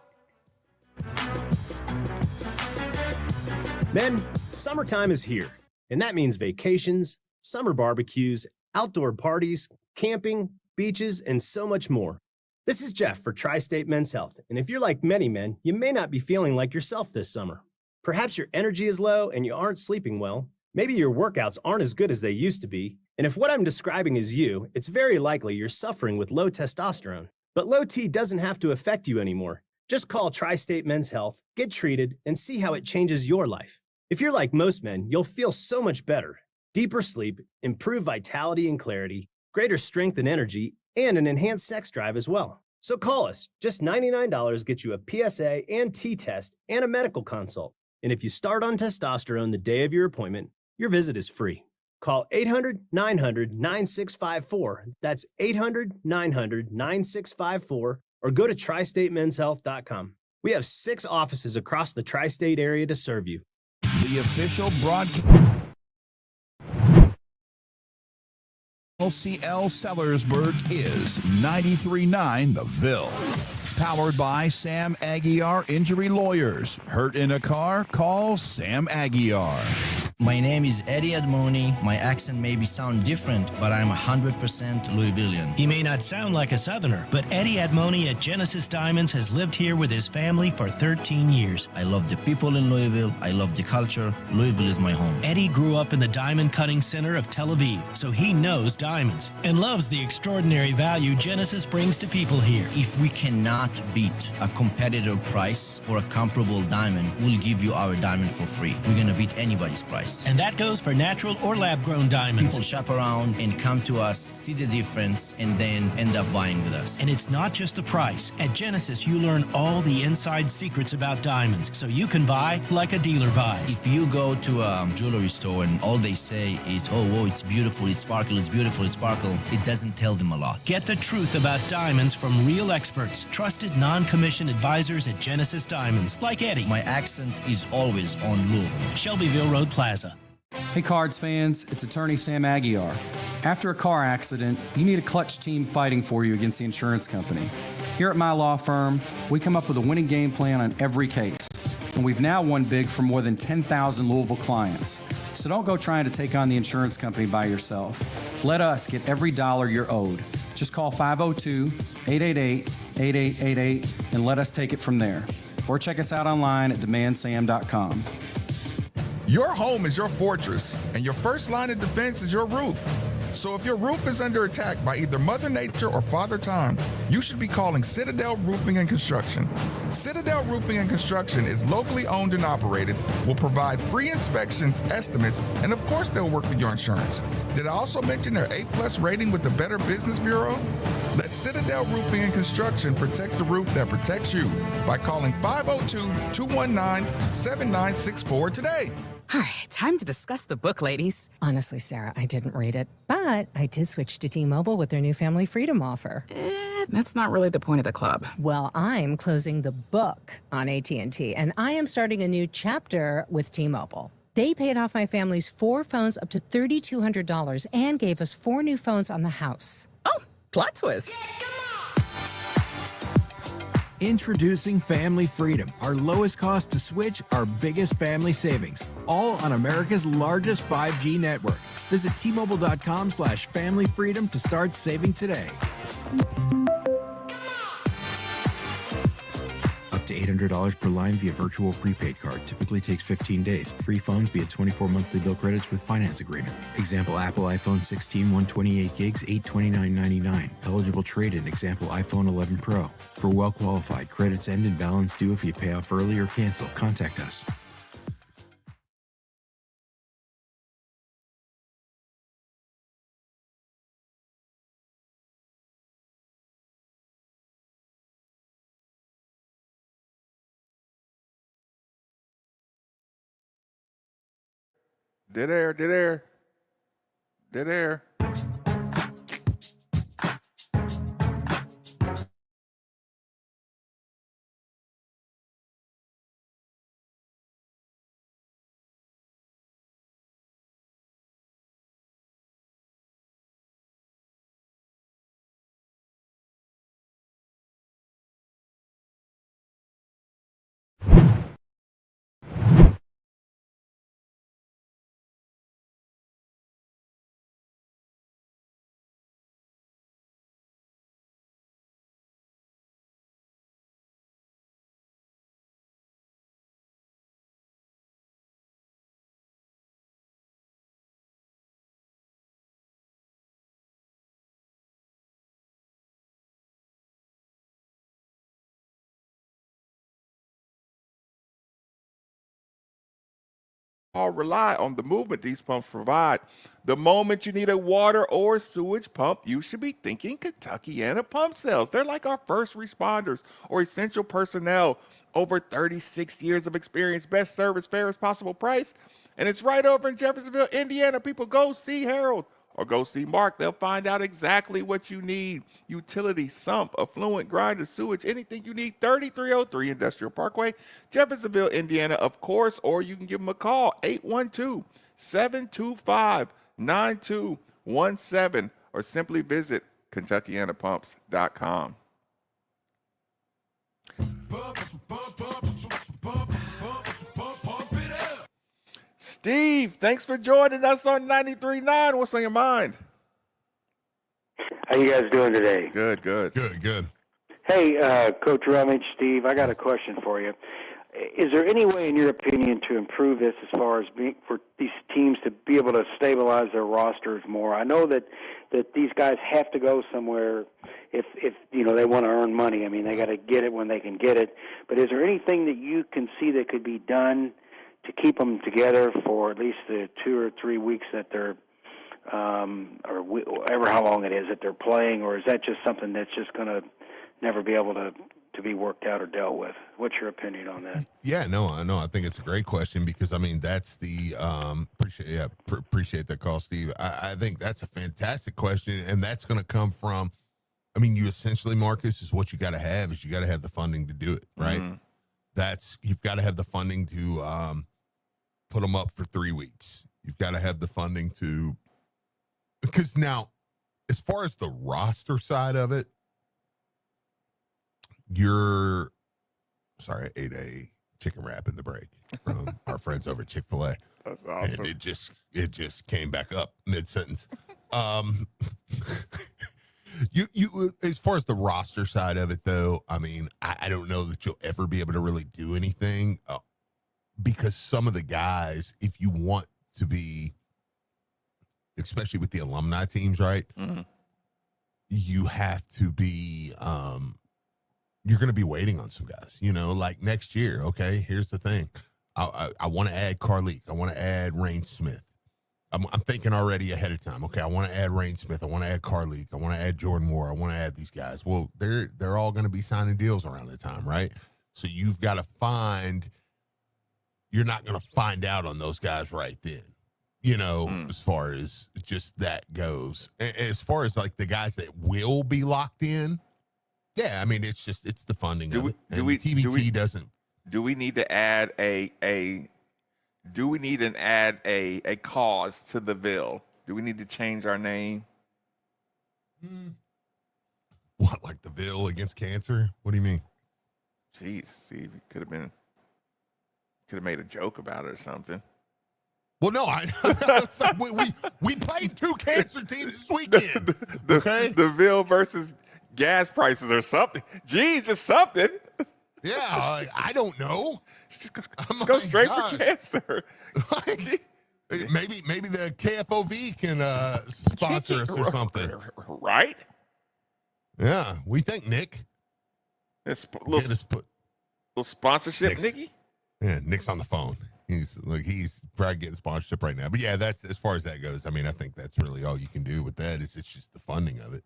Men, summertime is here, and that means vacations, summer barbecues, outdoor parties, camping, beaches, and so much more. This is Jeff for Tri-State Men's Health, and if you're like many men, you may not be feeling like yourself this summer. Perhaps your energy is low and you aren't sleeping well. Maybe your workouts aren't as good as they used to be, and if what I'm describing is you, it's very likely you're suffering with low testosterone. But low T doesn't have to affect you anymore. Just call Tri-State Men's Health, get treated, and see how it changes your life. If you're like most men, you'll feel so much better. Deeper sleep, improved vitality and clarity, greater strength and energy, and an enhanced sex drive as well. So call us. Just $99 gets you a PSA and T-test and a medical consult. And if you start on testosterone the day of your appointment, your visit is free. Call 800-900-9654. That's 800-900-9654. Or go to tristatemenshealth.com. We have 6 offices across the tri-state area to serve you. The official broadcast. LCL Sellersburg is 93.9 The Ville. Powered by Sam Aguiar Injury Lawyers. Hurt in a car? Call Sam Aguiar. My name is Eddie Admoni. My accent may sound different, but I'm 100% Louisvillian. He may not sound like a Southerner, but Eddie Admoni at Genesis Diamonds has lived here with his family for 13 years. I love the people in Louisville. I love the culture. Louisville is my home. Eddie grew up in the diamond cutting center of Tel Aviv, so he knows diamonds and loves the extraordinary value Genesis brings to people here. If we cannot beat a competitor price for a comparable diamond, we'll give you our diamond for free. We're going to beat anybody's price. And that goes for natural or lab-grown diamonds. People shop around and come to us, see the difference, and then end up buying with us. And it's not just the price. At Genesis, you learn all the inside secrets about diamonds, so you can buy like a dealer buys. If you go to a jewelry store and all they say is, oh, whoa, it's beautiful, it's sparkle, it's beautiful, it's sparkle, it doesn't tell them a lot. Get the truth about diamonds from real experts, trusted non-commissioned advisors at Genesis Diamonds, like Eddie. My accent is always on Louisville. Shelbyville Road Plaza. Hey Cards fans, it's attorney Sam Aguiar. After a car accident, you need a clutch team fighting for you against the insurance company. Here at my law firm, we come up with a winning game plan on every case. And we've now won big for more than 10,000 Louisville clients. So don't go trying to take on the insurance company by yourself. Let us get every dollar you're owed. Just call 502-888-8888 and let us take it from there. Or check us out online at demandsam.com. Your home is your fortress, and your first line of defense is your roof. So if your roof is under attack by either Mother Nature or Father Time, you should be calling Citadel Roofing and Construction. Citadel Roofing and Construction is locally owned and operated, will provide free inspections, estimates, and of course they'll work with your insurance. Did I also mention their A+ rating with the Better Business Bureau? Let Citadel Roofing and Construction protect the roof that protects you by calling 502-219-7964 today. All right, time to discuss the book, ladies. Honestly, Sarah, I didn't read it, but I did switch to T-Mobile with their new Family Freedom offer. That's not really the point of the club. Well, I'm closing the book on AT&T, and I am starting a new chapter with T-Mobile. They paid off my family's 4 phones up to $3,200 and gave us 4 new phones on the house. Oh, plot twist. Introducing Family Freedom, our lowest cost to switch, our biggest family savings, all on America's largest 5G network. Visit T-Mobile.com/familyfreedom to start saving today. Up to $800 per line via virtual prepaid card. Typically takes 15 days. Free phones via 24 monthly bill credits with finance agreement. Example Apple iPhone 16 128 gigs, $829.99. Eligible trade-in. Example iPhone 11 Pro. For well-qualified, credits end and balance due if you pay off early or cancel. Contact us. Dead air. All rely on the movement these pumps provide. The moment you need a water or sewage pump, you should be thinking Kentuckiana Pump Sales. They're like our first responders or essential personnel. Over 36 years of experience, best service, fairest possible price. And it's right over in Jeffersonville, Indiana. People, go see Harold or go see Mark. They'll find out exactly what you need. Utility, sump, affluent, grinder, sewage, anything you need. 3303 Industrial Parkway, Jeffersonville, Indiana, of course. Or you can give them a call, 812-725-9217, or simply visit KentuckianaPumps.com. Steve, thanks for joining us on 93.9. What's on your mind? How you guys doing today? Good. Hey, Coach Rummage, Steve, I got a question for you. Is there any way, in your opinion, to improve this as far as for these teams to be able to stabilize their rosters more? I know that these guys have to go somewhere if you know they want to earn money. I mean, they got to get it when they can get it. But is there anything that you can see that could be done to keep them together for at least the 2 or 3 weeks that they're, or whatever how long it is that they're playing, or is that just something that's just going to never be able to be worked out or dealt with? What's your opinion on that? Yeah, no, I know. I think it's a great question because, I mean, that's the appreciate that call, Steve. I think that's a fantastic question, and that's going to come from, I mean, you essentially, Marcus, is what you got to have is you got to have the funding to do it, right? Mm-hmm. You've got to have the funding to put them up for 3 weeks. You've got to have the funding because now, as far as the roster side of it, I ate a chicken wrap in the break from our friends over at Chick-fil-A. That's awesome. And it just came back up mid-sentence. You as far as the roster side of it, though, I mean, I don't know that you'll ever be able to really do anything because some of the guys, if you want to be especially with the alumni teams, right? Mm-hmm. You have to be, you're going to be waiting on some guys, like next year. Okay, here's the thing. I want to add Carleek. I want to add Rain Smith. I'm thinking already ahead of time. Okay, I want to add Rain Smith. I want to add Carleek. I want to add Jordan Moore. I want to add these guys. Well, they're all going to be signing deals around the time, right? So you've got to find. You're not going to find out on those guys right then, as far as just that goes. As far as like the guys that will be locked in, yeah, I mean it's the funding. TBT doesn't. Do we need to add a cause to the Ville? Do we need to change our name? What, like the Ville against cancer? What do you mean? Jeez, Steve, could have made a joke about it or something. Well, no, we played 2 cancer teams this weekend. Okay, the Ville versus gas prices or something. Jeez, just something. Yeah, I don't know. Just go straight for cancer. Maybe the KFOV can sponsor us or something. Right? Yeah, we think Nick. It's little sponsorship, Nicky. Yeah, Nick's on the phone. He's probably getting sponsorship right now. But yeah, that's as far as that goes. I mean, I think that's really all you can do with that. It's just the funding of it.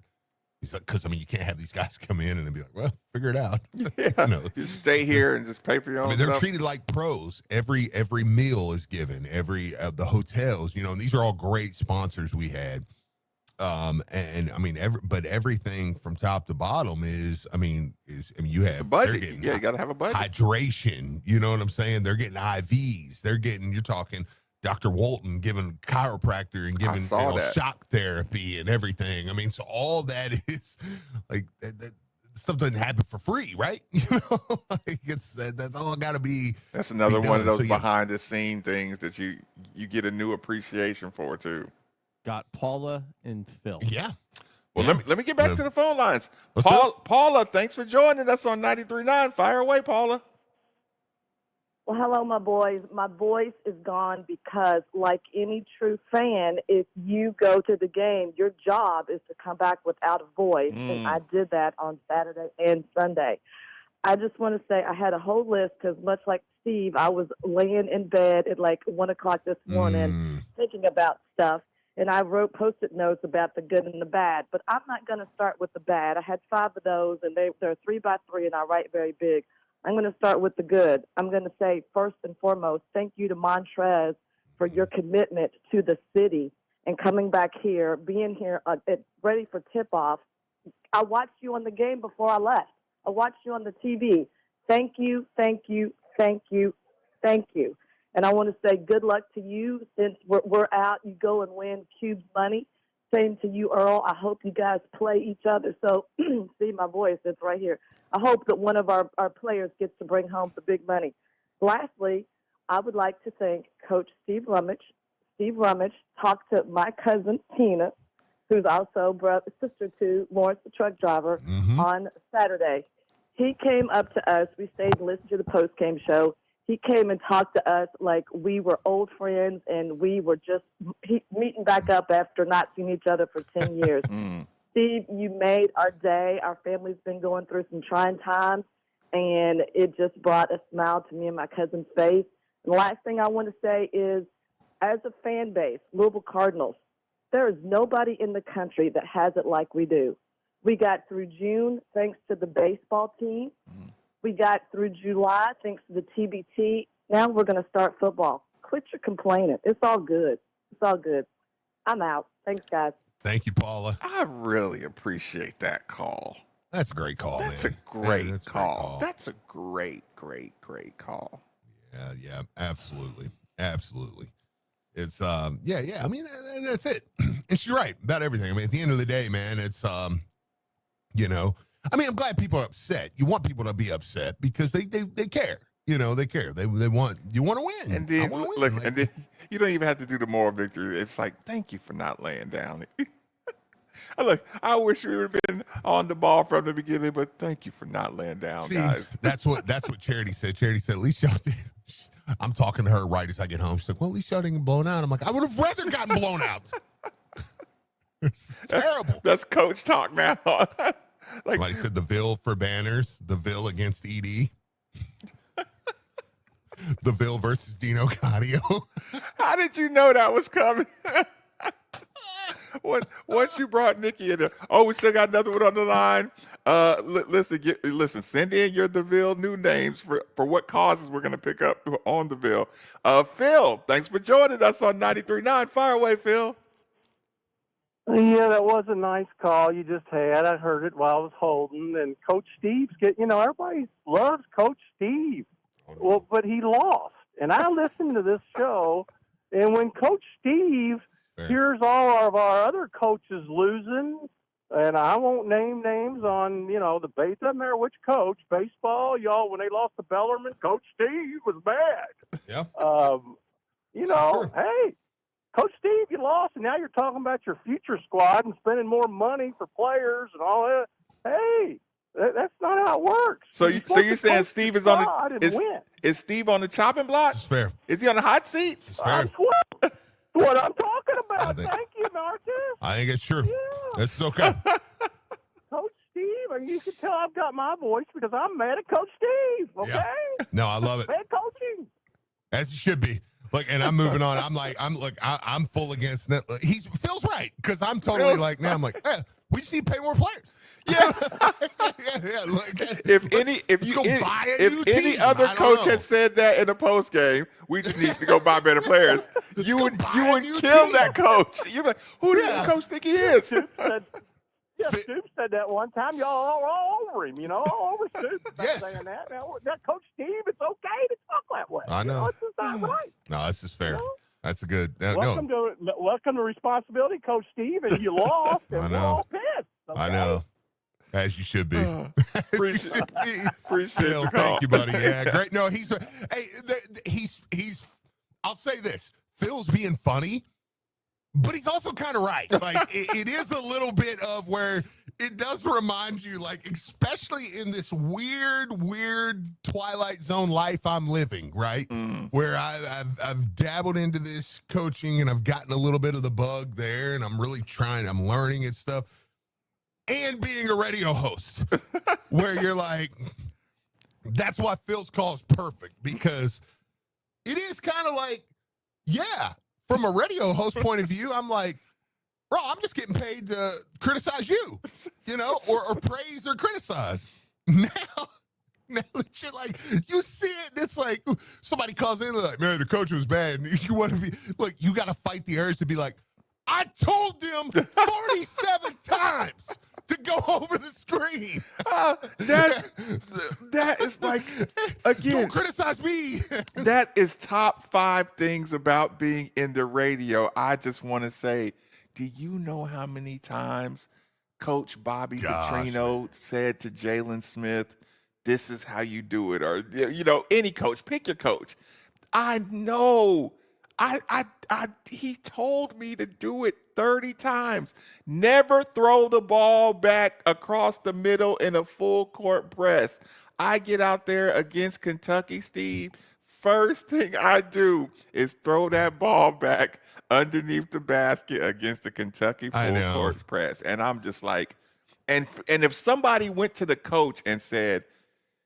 Because you can't have these guys come in and then be like, well, figure it out. Yeah. You stay here and just pay for your own they're stuff. treated like pros. Every meal is given. The hotels, and these are all great sponsors we had. But everything from top to bottom is you have a budget. You got to have a budget. Hydration. You know what I'm saying? They're getting IVs. You're talking Dr. Walton giving chiropractor and giving shock therapy and everything. I mean, so all that is like that stuff doesn't happen for free, right? That's all got to be. That's another one of those behind the scene things that you get a new appreciation for too. Got Paula and Phil. Yeah. Well, let me get back to the phone lines. Paula, thanks for joining us on 93.9. Fire away, Paula. Well, hello, my boys. My voice is gone because, like any true fan, if you go to the game, your job is to come back without a voice. And I did that on Saturday and Sunday. I just want to say I had a whole list because, much like Steve, I was laying in bed at like 1 o'clock this morning thinking about stuff. And I wrote Post-it notes about the good and the bad. But I'm not going to start with the bad. I had 5 of those, and they're 3x3, and I write very big. I'm going to start with the good. I'm going to say, first and foremost, thank you to Montrez for your commitment to the city and coming back here, being here ready for tip-off. I watched you on the game before I left. I watched you on the TV. Thank you, thank you, thank you, thank you. And I want to say good luck to you. Since we're out, you go and win Cube's money. Same to you, Earl. I hope you guys play each other. So, see my voice, it's right here. I hope that one of our players gets to bring home the big money. Lastly, I would like to thank Coach Steve Rummage. Steve Rummage talked to my cousin, Tina, who's also sister to Lawrence, the truck driver, on Saturday. He came up to us. We stayed and listened to the post-game show. He came and talked to us like we were old friends, and we were just meeting back up after not seeing each other for 10 years. Steve, you made our day. Our family's been going through some trying times, and it just brought a smile to me and my cousin's face. And the last thing I want to say is, as a fan base, Louisville Cardinals, there is nobody in the country that has it like we do. We got through June thanks to the baseball team. We got through July thanks to the TBT. Now we're going to start football. Quit your complaining. It's all good. It's all good. I'm out. Thanks, guys. Thank you, Paula. I really appreciate that call. That's a great call, That's man. a great that's call. That's a great call. Yeah, absolutely. It's I mean, that's it. And she's right about everything. I mean, at the end of the day, man, it's I mean, I'm glad people are upset. You want people to be upset because they care. They care. They want you want to win. And then look, and then you don't even have to do the moral victory. It's like, thank you for not laying down. Look, I wish we would have been on the ball from the beginning, but thank you for not laying down, guys. That's what Charity said. Charity said, at least y'all did. I'm talking to her right as I get home. She's like, well, at least y'all didn't get blown out. I'm like, I would have rather gotten blown out. It's terrible. That's coach talk now. Like, somebody said the Ville for banners. The Ville against ED. The Ville versus Dino Cadio. how did you know that was coming? Once you brought Nikki in there, we still got another one on the line. Listen, send in your DeVille new names for what causes we're going to pick up on DeVille. Phil, thanks for joining us on 93.9. Fire away, Phil. Yeah, that was a nice call you just had. I heard it while I was holding. And Coach Steve's everybody loves Coach Steve. Well, but he lost. And I listened to this show, and when Coach Steve hears all of our other coaches losing, and I won't name names on, the base, doesn't matter which coach, baseball, y'all, when they lost to Bellarmine, Coach Steve was mad. Yeah. Hey, Coach Steve, you lost, and now you're talking about your future squad and spending more money for players and all that. Hey, that's not how it works. So you're saying Steve is on is Steve on the chopping block? It's fair. Is he on the hot seat? It's fair. That's what I'm talking about. Thank you, Marcus. I think it's true. It's okay. Coach Steve, you can tell I've got my voice because I'm mad at Coach Steve, okay? Yeah. No, I love it. Bad coaching. As you should be. And I'm moving on. I'm full against that. Phil's right, because I'm totally we just need to pay more players. Yeah. If any other coach had said that in a post game, we just need to go buy better players. You would kill that coach. You'd be like, who does this coach think he is? Stoops said that one time. Y'all all over him, all over Stoops. Saying that. Now, Coach Steve, it's okay to talk that way. I know. It's just not right. No, that's just fair. That's a good. Welcome to responsibility, Coach Steve, and you lost, and we're all pissed. Okay? I know. As you should be. Appreciate Phil, the call. thank you, buddy. Yeah, great. No, he's I'll say this. Phil's being funny, but he's also kind of right. It is a little bit of where it does remind you, especially in this weird Twilight Zone life I'm living, right? Where I've dabbled into this coaching and I've gotten a little bit of the bug there, and I'm really trying. I'm learning and stuff. And being a radio host, where you're like, that's why Phil's call is perfect, because it is kind of from a radio host point of view, I'm like, bro, I'm just getting paid to criticize you, or praise or criticize. Now that you're you see it, and it's like, somebody calls in, man, the coach was bad. And you want to be, you got to fight the urge to be like, I told them 47 times to go over the screen. That is again. Don't criticize me. That is top 5 things about being in the radio. I just want to say, do you know how many times Coach Bobby Petrino said to Jalen Smith, this is how you do it? Or, any coach, pick your coach. I know. He told me to do it 30 times. Never throw the ball back across the middle in a full court press. I get out there against Kentucky, Steve. First thing I do is throw that ball back underneath the basket against the Kentucky full court press. And I'm just like, and if somebody went to the coach and said,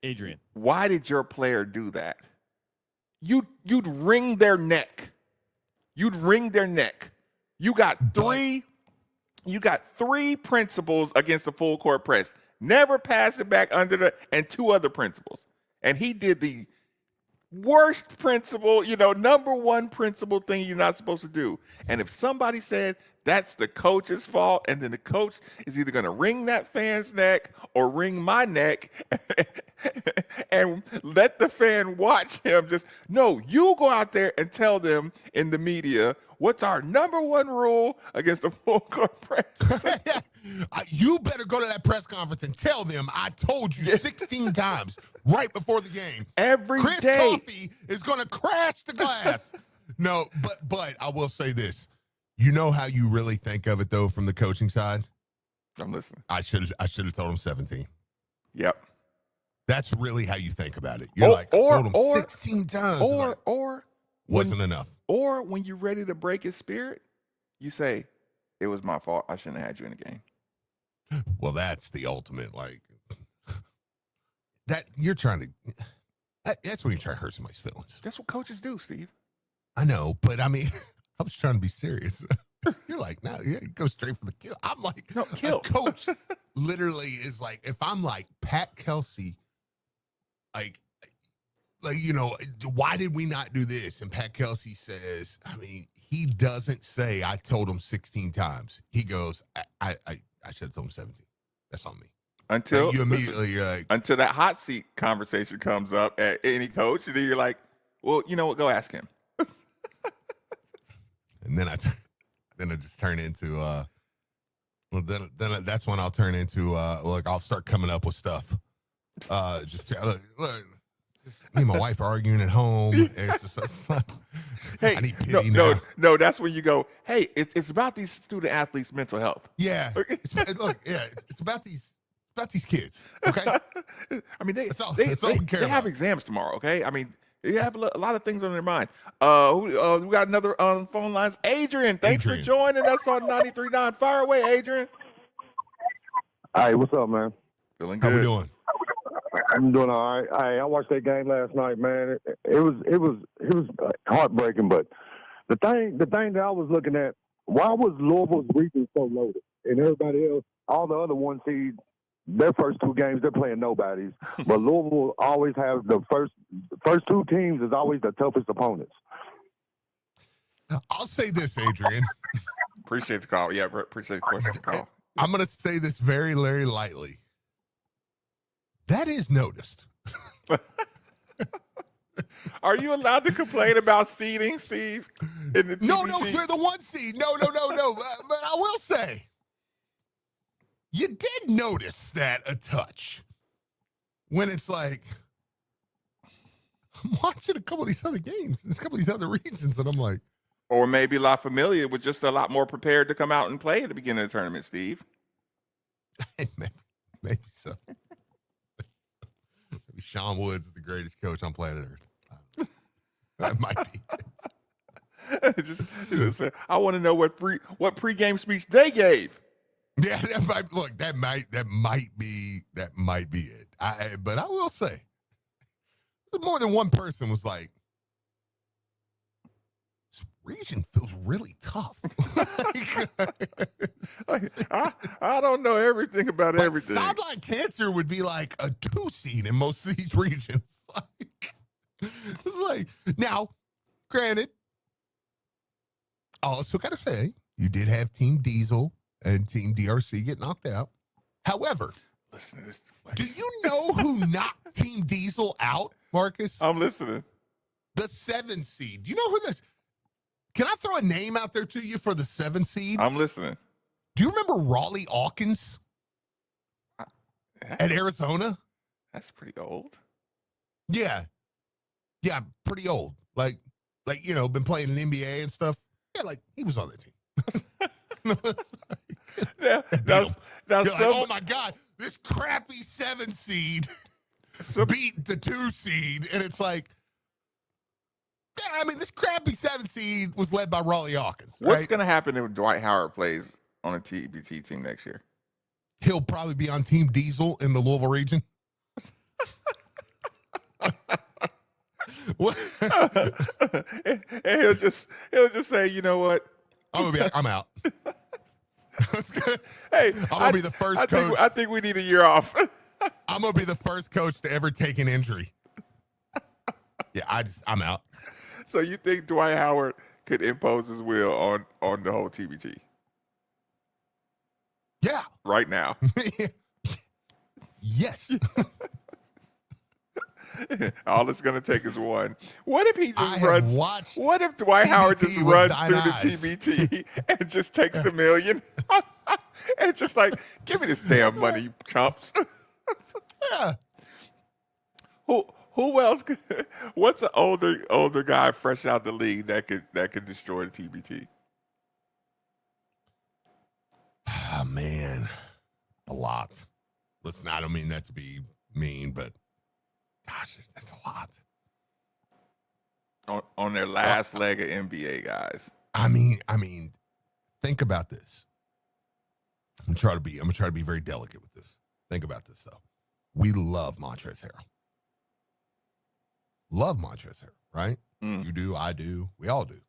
Adrian, why did your player do that? You'd wring their neck. You'd wring their neck. You got three principles against the full court press. Never pass it back under and 2 other principles. And he did the worst principle, number 1 principle thing you're not supposed to do. And if somebody said that's the coach's fault, and then the coach is either going to wring that fan's neck or wring my neck and let the fan watch him, you go out there and tell them in the media, what's our number 1 rule against the full court press? You better go to that press conference and tell them I told you 16 times right before the game. Chris Coffey is going to crash the glass. No, but I will say this. You know how you really think of it, though, from the coaching side? I'm listening. I should have told him 17. Yep. That's really how you think about it. You're I told him 16 times. Or wasn't enough. Or when you're ready to break his spirit, you say, It was my fault. I shouldn't have had you in the game. Well, that's the ultimate, like, that you're trying to, that's when you're trying to hurt somebody's feelings. That's what coaches do, Steve. I know, but I mean, I was trying to be serious. You're like, no, yeah, you go straight for the kill. I'm like, no, kill. A coach literally is like, if I'm like Pat Kelsey, like, you know, why did we not do this? And Pat Kelsey says, I mean, he doesn't say, I told him 16 times. He goes, I should have told him 17. That's on me. Until like you immediately, you're like, until that hot seat conversation comes up at any coach, and then you're like, well, you know what? Go ask him. And then I just turn into, well, then that's when I'll turn into, like, I'll start coming up with stuff. Just me and my wife are arguing at home. It's just, it's like, hey, I need pity now. No, that's when you go, hey, it's about these student athletes' mental health. Yeah, it's about these kids. Okay, I mean, that's all they we care about. have exams tomorrow. Okay, I mean, they have a lot of things on their mind. We got another on phone lines. Adrian, thanks for joining us on 93.9. Fire away, Adrian. Hey, what's up, man? Feeling good. How we doing? I'm doing all right. I watched that game last night, man. It was heartbreaking. But the thing that I was looking at, why was Louisville's region so loaded, and everybody else, all the other one seeds, their first two games they're playing nobodies, but Louisville always have the first two teams is always the toughest opponents. I'll say this, Adrian. Appreciate the call. Yeah, appreciate the question. Call. I'm going to say this very, very lightly. That is noticed. Are you allowed to complain about seeding, Steve? In the No, we're the one seed. No. But I will say, you did notice that a touch when it's like, I'm watching a couple of these other games, there's a couple of these other regions, and I'm like, or maybe La Familia was just a lot more prepared to come out and play at the beginning of the tournament, Steve. Maybe so. Maybe Sean Woods is the greatest coach on planet Earth. That might be it. I want to know what pregame speech they gave. Yeah, that might be it. But I will say, more than one person was like, this region feels really tough. I don't know everything about everything. Sideline cancer would be like a 2 seed in most of these regions. Now, granted, I also got to say, you did have Team Diesel and Team DRC get knocked out. However, listen to this. Do you know who knocked Team Diesel out, Marcus? I'm listening. The 7 seed. Do you know who this? Can I throw a name out there to you for the 7 seed? I'm listening. Do you remember Raleigh Hawkins at Arizona? That's pretty old. Yeah, pretty old. Like been playing in the NBA and stuff. Yeah, like he was on that team. Oh my God, this crappy 7 seed beat the 2 seed, and it's like, yeah, I mean, this crappy 7 seed was led by Raleigh Hawkins. What's going to happen if Dwight Howard plays on a TBT team next year? He'll probably be on Team Diesel in the Louisville region. And he'll just say, you know what? I'm out. Hey, I'm gonna be the first coach. I think we need a year off. I'm gonna be the first coach to ever take an injury. Yeah, I'm out. So you think Dwight Howard could impose his will on the whole TBT? Yeah. Right now. Yes. All it's going to take is one. What if he just runs? What if Dwight TBT Howard just runs through the eyes. TBT and just takes the million? And just like, give me this damn money, you chumps. Yeah. Who else? What's an older guy fresh out the league that could destroy the TBT? Oh, man, a lot. Listen, I don't mean that to be mean, but gosh, that's a lot. On their last leg of NBA guys. I mean, think about this. I'm gonna try to be very delicate with this. Think about this though. We love Montrezl Harrell. Love Montrezl Harrell, right? You do, I do, we all do.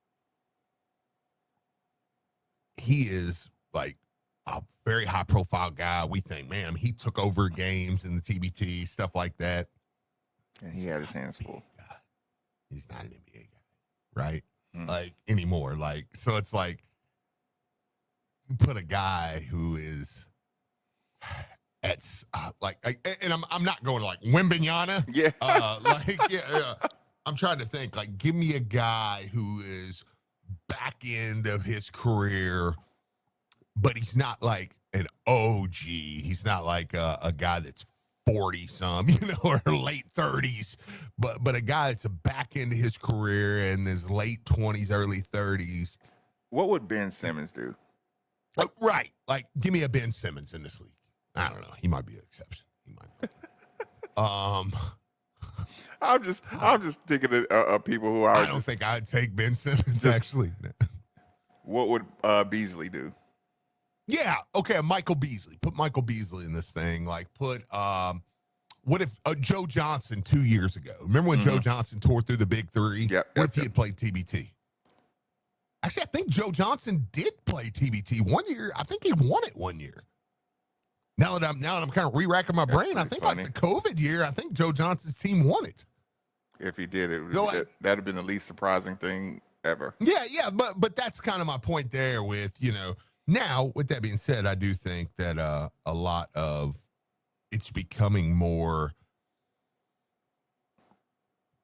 He is like a very high profile guy. We think, man, he took over games in the TBT, stuff like that. And he had his hands full. He's not an NBA guy, right? Like anymore. Like, so it's like you put a guy who is at and I'm not going like Wembanyama. Yeah. I'm trying to think, like, give me a guy who is back end of his career, but he's not like an OG. He's not like a guy that's 40-some, or late 30s, but a guy that's a back end of his career in his late 20s, early 30s. What would Ben Simmons do? Right. Like, give me a Ben Simmons in this league. I don't know. He might be an exception. He might be. I'm just thinking of people who are. I don't think I'd take Ben Simmons, actually. What would Beasley do? Yeah, okay, Michael Beasley. Put Michael Beasley in this thing. Like, put, what if Joe Johnson 2 years ago? Remember when Joe Johnson tore through the big three? What if he had played TBT? Actually, I think Joe Johnson did play TBT 1 year. I think he won it 1 year. Now that I'm kind of re-racking my brain, I think like the COVID year, I think Joe Johnson's team won it. If he did, that'd have been the least surprising thing ever. Yeah, but that's kind of my point there with, now, with that being said, I do think that a lot of it's becoming more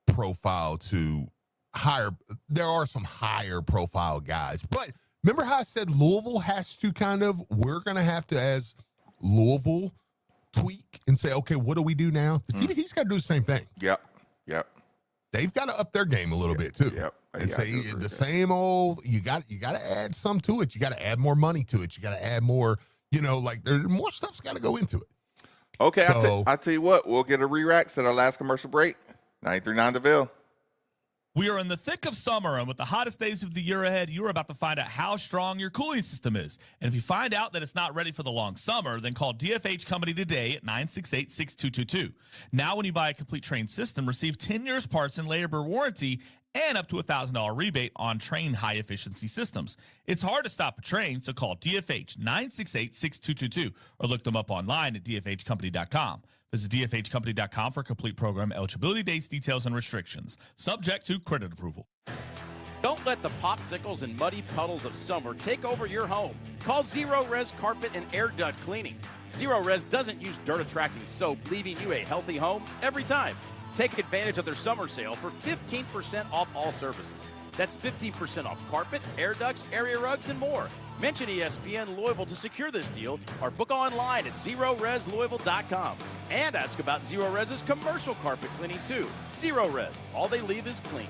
profile to higher. There are some higher profile guys, but remember how I said Louisville has to we're going to have to, as Louisville, tweak and say, okay, what do we do now? The TBT's got to do the same thing. Yep. They've got to up their game a little bit too. And say the same old. You got to add some to it. You got to add more money to it. You got to add more. Like there's more stuff's got to go into it. Okay, I'll tell you what. We'll get a re-rack at our last commercial break. 93.9 The Ville. We are in the thick of summer, and with the hottest days of the year ahead, you're about to find out how strong your cooling system is. And if you find out that it's not ready for the long summer, then call DFH Company today at 968-6222. Now, when you buy a complete Train system, receive 10 years parts and labor warranty and up to a $1,000 rebate on Train high-efficiency systems. It's hard to stop a Train, so call DFH 968-6222 or look them up online at dfhcompany.com. Visit dfhcompany.com for complete program eligibility, dates, details, and restrictions. Subject to credit approval. Don't let the popsicles and muddy puddles of summer take over your home. Call Zero Res Carpet and Air Duct Cleaning. Zero Res doesn't use dirt-attracting soap, leaving you a healthy home every time. Take advantage of their summer sale for 15% off all services. That's 15% off carpet, air ducts, area rugs, and more. Mention ESPN Louisville to secure this deal or book online at ZeroResLouisville.com. And ask about Zero Res's commercial carpet cleaning too. Zero Res, all they leave is clean.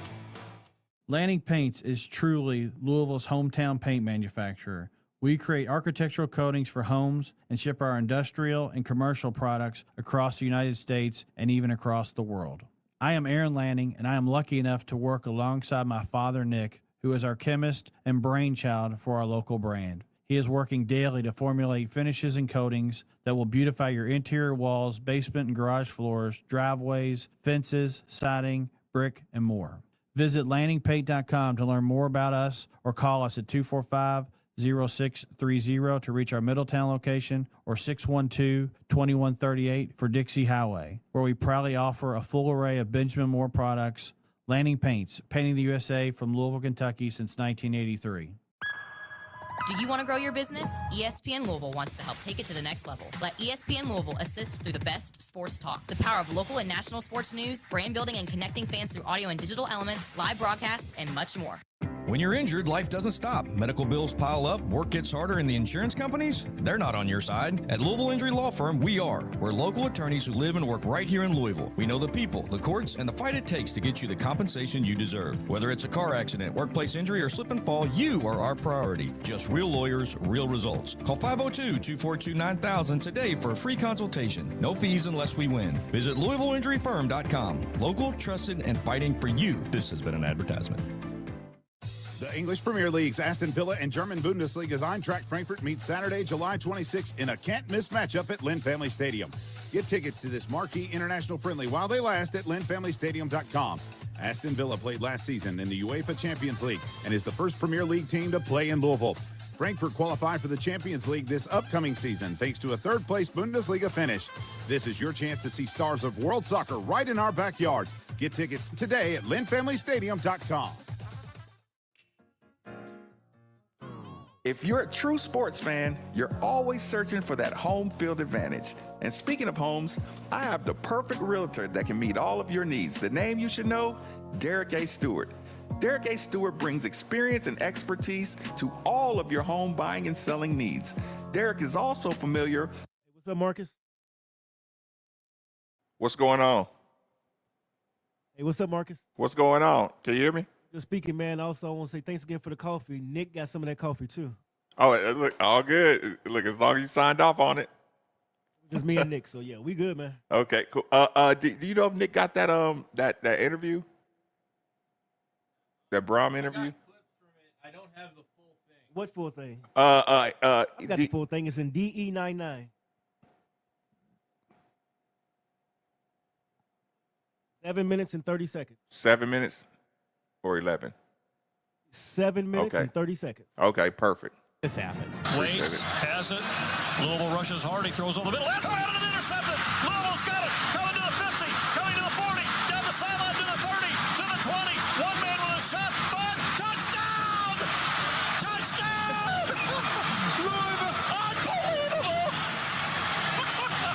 Lanning Paints is truly Louisville's hometown paint manufacturer. We create architectural coatings for homes and ship our industrial and commercial products across the United States and even across the world. I am Aaron Lanning, and I am lucky enough to work alongside my father, Nick, who is our chemist and brainchild for our local brand. He is working daily to formulate finishes and coatings that will beautify your interior walls, basement and garage floors, driveways, fences, siding, brick, and more. Visit LanningPaint.com to learn more about us or call us at 245-0630 to reach our Middletown location or 612-2138 for Dixie Highway, where we proudly offer a full array of Benjamin Moore products. Lanning Paints, painting the USA from Louisville, Kentucky since 1983. Do you want to grow your business? ESPN Louisville wants to help take it to the next level. Let ESPN Louisville assist through the best sports talk, the power of local and national sports news, brand building and connecting fans through audio and digital elements, live broadcasts, and much more. When you're injured, life doesn't stop. Medical bills pile up, work gets harder, and the insurance companies, they're not on your side. At Louisville Injury Law Firm, we are. We're local attorneys who live and work right here in Louisville. We know the people, the courts, and the fight it takes to get you the compensation you deserve. Whether it's a car accident, workplace injury, or slip and fall, you are our priority. Just real lawyers, real results. Call 502-242-9000 today for a free consultation. No fees unless we win. Visit LouisvilleInjuryFirm.com. Local, trusted, and fighting for you. This has been an advertisement. The English Premier League's Aston Villa and German Bundesliga's Eintracht Frankfurt meet Saturday, July 26th in a can't-miss matchup at Lynn Family Stadium. Get tickets to this marquee international friendly while they last at lynnfamilystadium.com. Aston Villa played last season in the UEFA Champions League and is the first Premier League team to play in Louisville. Frankfurt qualified for the Champions League this upcoming season thanks to a third-place Bundesliga finish. This is your chance to see stars of world soccer right in our backyard. Get tickets today at lynnfamilystadium.com. If you're a true sports fan, you're always searching for that home field advantage. And speaking of homes, I have the perfect realtor that can meet all of your needs. The name you should know, Derek A. Stewart. Derek A. Stewart brings experience and expertise to all of your home buying and selling needs. Derek is also familiar. What's up, Marcus? What's going on? Hey, what's up, Marcus? What's going on? Can you hear me? Just speaking, man. Also, I want to say thanks again for the coffee. Nick got some of that coffee, too. Oh, look, all good. Look, as long as you signed off on it. Just me and Nick. So, yeah, we good, man. Okay, cool. Do you know if Nick got that that interview? That Brom interview? I don't have the full thing. What full thing? I got the full thing. It's in DE99. 7 minutes and 30 seconds. 7 minutes or 11? 7 minutes Okay. and 30 seconds. Okay, perfect. This happened. Waits, has it. Louisville rushes hard. He throws over the middle. That's right, and intercepted. Louisville's got it. Coming to the 50, coming to the 40, down the sideline to the 30, to the 20. One man with a shot. 5. Touchdown! Touchdown! Louisville! Unbelievable!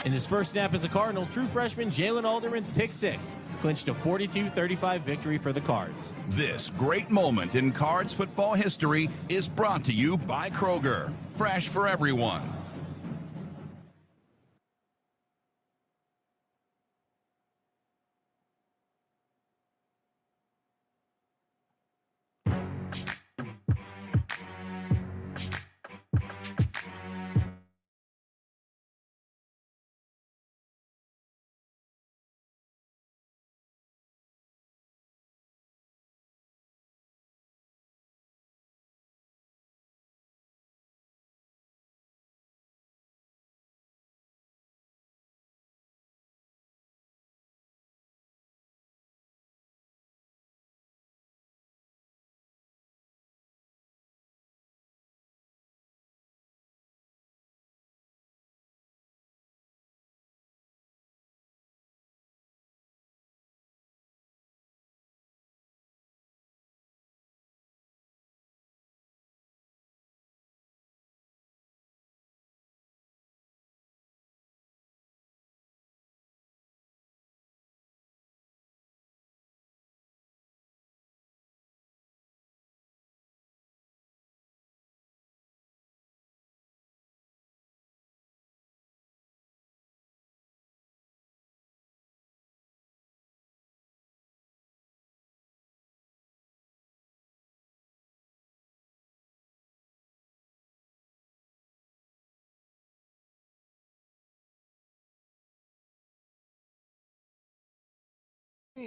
In his first snap as a Cardinal, true freshman Jalen Alderman's pick six clinched a 42-35 victory for the Cards. This great moment in Cards football history is brought to you by Kroger. Fresh for everyone.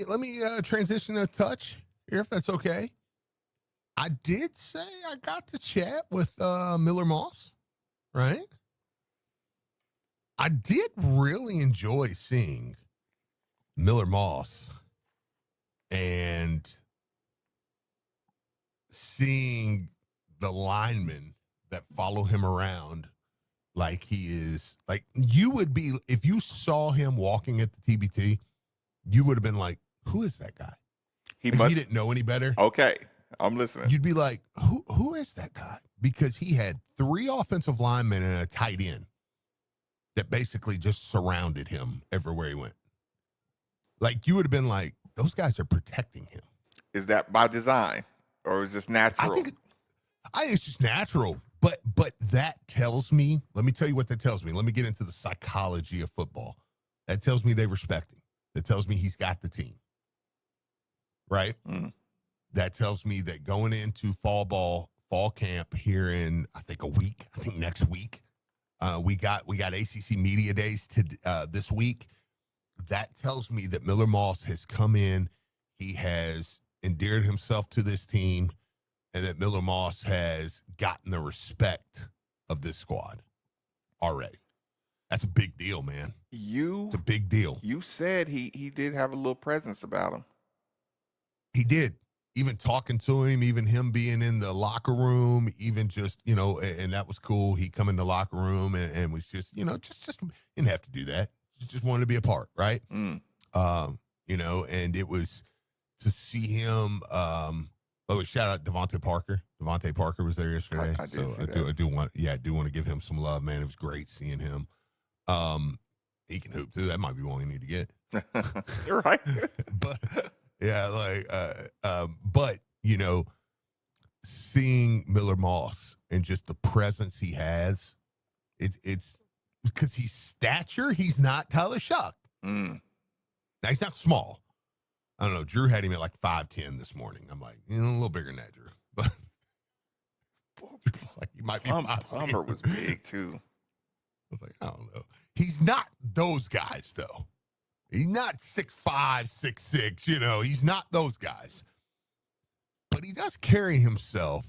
Let me transition a touch here, if that's okay. I did say I got to chat with Miller Moss, right? I did really enjoy seeing Miller Moss and seeing the linemen that follow him around like he is, like you would be, if you saw him walking at the TBT, you would have been like, who is that guy? If you didn't know any better. Okay, I'm listening. You'd be like, who is that guy? Because he had 3 offensive linemen and a tight end that basically just surrounded him everywhere he went. Like, you would have been like, those guys are protecting him. Is that by design or is it just natural? I think it's just natural. But that tells me, let me tell you what that tells me. Let me get into the psychology of football. That tells me they respect him. That tells me he's got the team. Right? That tells me that going into fall camp here in, I think next week, we got ACC Media Days this week. That tells me that Miller Moss has come in. He has endeared himself to this team. and that Miller Moss has gotten the respect of this squad already. That's a big deal, man. It's a big deal. You said he did have a little presence about him. He did. Even talking to him, even him being in the locker room, even just, and that was cool. He come in the locker room and was just, just didn't have to do that. Just wanted to be a part, right? And it was to see him. Shout out Devontae Parker. Devontae Parker was there yesterday. I do want to give him some love, man. It was great seeing him. He can hoop too. That might be one we need to get. You're right. But but seeing Miller Moss and just the presence he has, it's because he's stature. He's not Tyler Shuck. Now he's not small. I don't know. Drew had him at like 5'10" this morning. I'm like, a little bigger than that, Drew. But Drew's like, he might be 5'10". Plummer was big too. I was like, I don't know. He's not those guys though. He's not 6'5", 6'6", he's not those guys. But he does carry himself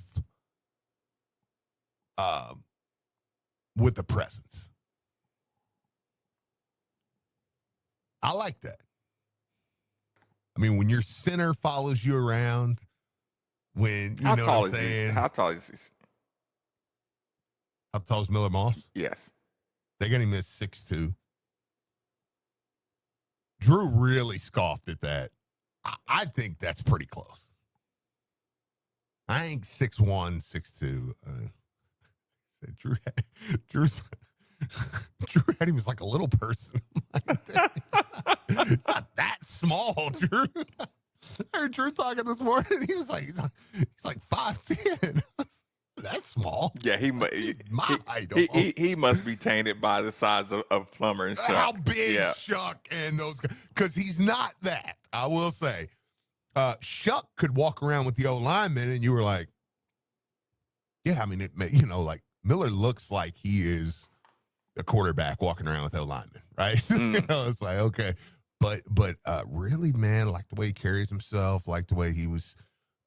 with the presence. I like that. I mean, when your center follows you around, when How tall is he? How tall is Miller Moss? Yes. They got him at 6'2". Drew really scoffed at that. I think that's pretty close. I think 6'1", 6'2". Drew had him as like a little person. It's not that small, Drew. I heard Drew talking this morning. He's like 5'10". That's small. Yeah, he must be tainted by the size of Plummer and Shuck. How big Shuck and those guys? Because he's not that. I will say, Shuck could walk around with the old lineman, and you were like, yeah. I mean, like Miller looks like he is a quarterback walking around with old lineman, right? It's like okay, but really, man, like the way he carries himself, like the way he was,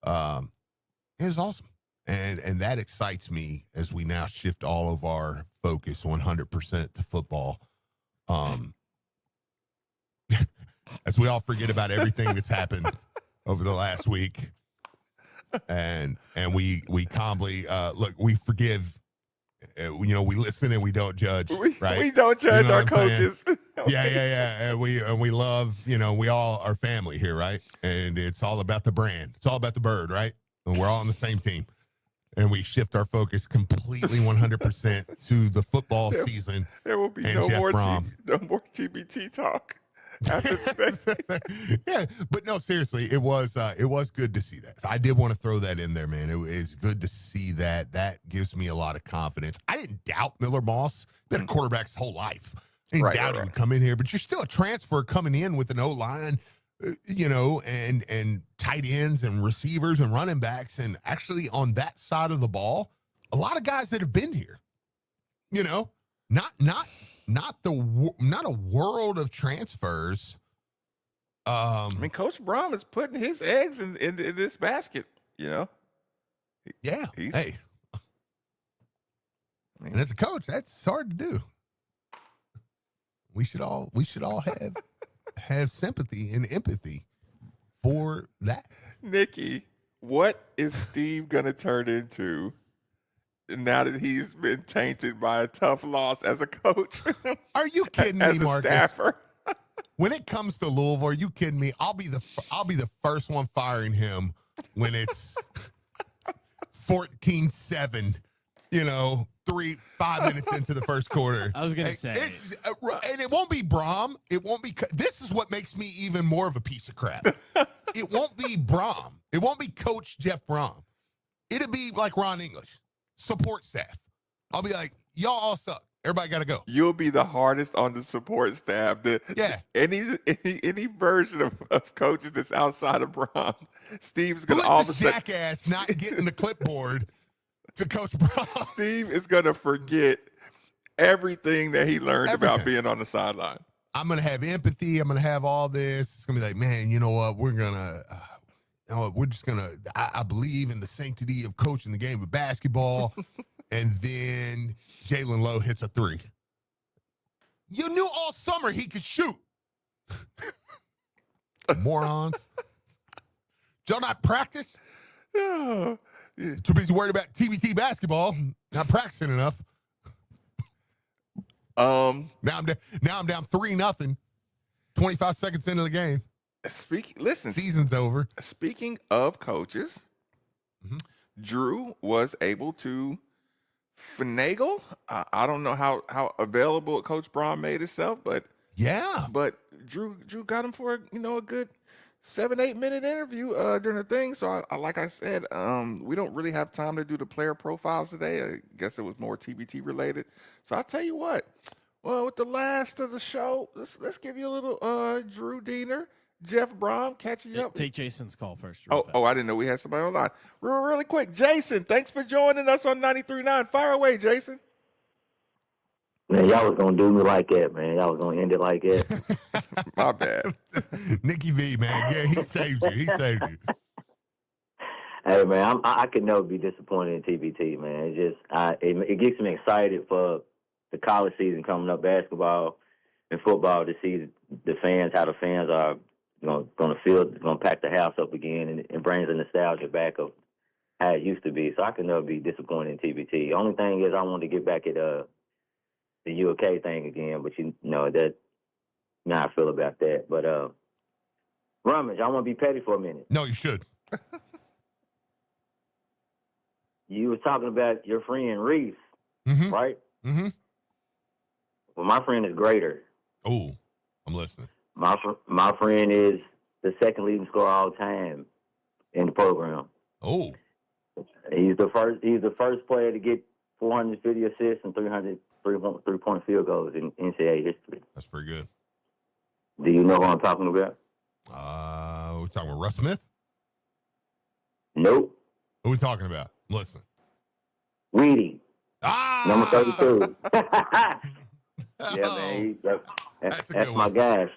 it was awesome. And that excites me as we now shift all of our focus 100% to football. As we all forget about everything that's happened over the last week. And we calmly, look, we forgive, we listen and we don't judge, right? We don't judge our coaches. Yeah. And we love, we all are family here, right? And it's all about the brand. It's all about the bird, right? And we're all on the same team. And we shift our focus completely 100% to the football season. There will be no more TBT talk after this. Yeah, but no, seriously, it was good to see that. I did want to throw that in there, man. It was good to see that. That gives me a lot of confidence. I didn't doubt Miller Moss. Been a quarterback his whole life. I didn't doubt him would come in here, but you're still a transfer coming in with an O-line. And tight ends and receivers and running backs, and actually on that side of the ball, a lot of guys that have been here, not a world of transfers. I mean, Coach Brom is putting his eggs in this basket, Yeah. Hey. And as a coach, that's hard to do. We should all have sympathy and empathy for that. Nikki, what is Steve going to turn into now that he's been tainted by a tough loss as a coach? Are you kidding me, Marcus? As a staffer. When it comes to Louisville, are you kidding me? I'll be the first one firing him when it's 14-7, 5 minutes into the first quarter. I was going to say. And it won't be Brom. It won't be. This is what makes me even more of a piece of crap. It won't be Brom. It won't be Coach Jeff Brom. It'll be like Ron English, support staff. I'll be like, y'all all suck. Everybody got to go. You'll be the hardest on the support staff. Any version of coaches that's outside of Brom, Steve's going to all of a sudden. Jackass not getting the clipboard to Coach Brom. Steve is going to forget everything that he learned about being on the sideline. I'm going to have empathy. I'm going to have all this. It's going to be like, man, you know what? We're going to we're just gonna. I believe in the sanctity of coaching the game of basketball, and then Jalen Lowe hits a three. You knew all summer he could shoot. Morons. Y'all not practice? Too busy worried about TBT basketball, not practicing enough. Now I'm down 3-0. 25 seconds into the game. Season's over. Speaking of coaches, Drew was able to finagle. I don't know how available Coach Braun made himself, but Drew got him for a good 7-8 minute interview during the thing. So like I said, we don't really have time to do the player profiles today. I guess it was more TBT related. So I'll tell you what. Well, with the last of the show, let's give you a little Drew Diener, Jeff Brom catching you up. Take Jason's call first. I didn't know we had somebody online. Really quick, Jason, thanks for joining us on 93.9. Fire away, Jason. Man, y'all was going to do me like that, man. Y'all was going to end it like that. My bad. Nicky V, man. Yeah, he saved you. He saved you. Hey, man, I could never be disappointed in TBT, man. It's just, it gets me excited for the college season coming up, basketball and football, to see the fans, how the fans are going to feel, going to pack the house up again, and it brings the nostalgia back of how it used to be. So I can never be disappointed in TBT. The only thing is I want to get back at the UK thing again, but that now I feel about that. But Rummage, I want to be petty for a minute. No, you should. You were talking about your friend Reese, right? Mm-hmm. Well, my friend is greater. Oh, I'm listening. My friend is the second leading scorer all time in the program. Oh, he's the first player to get 450 assists and 300 three-point field goals in NCAA history. That's pretty good. Do you know who I'm talking about? We're talking about Russ Smith? Nope. Who are we talking about? I'm listening. Weedy. Number 32. Yeah, man. That's a good my one. guy.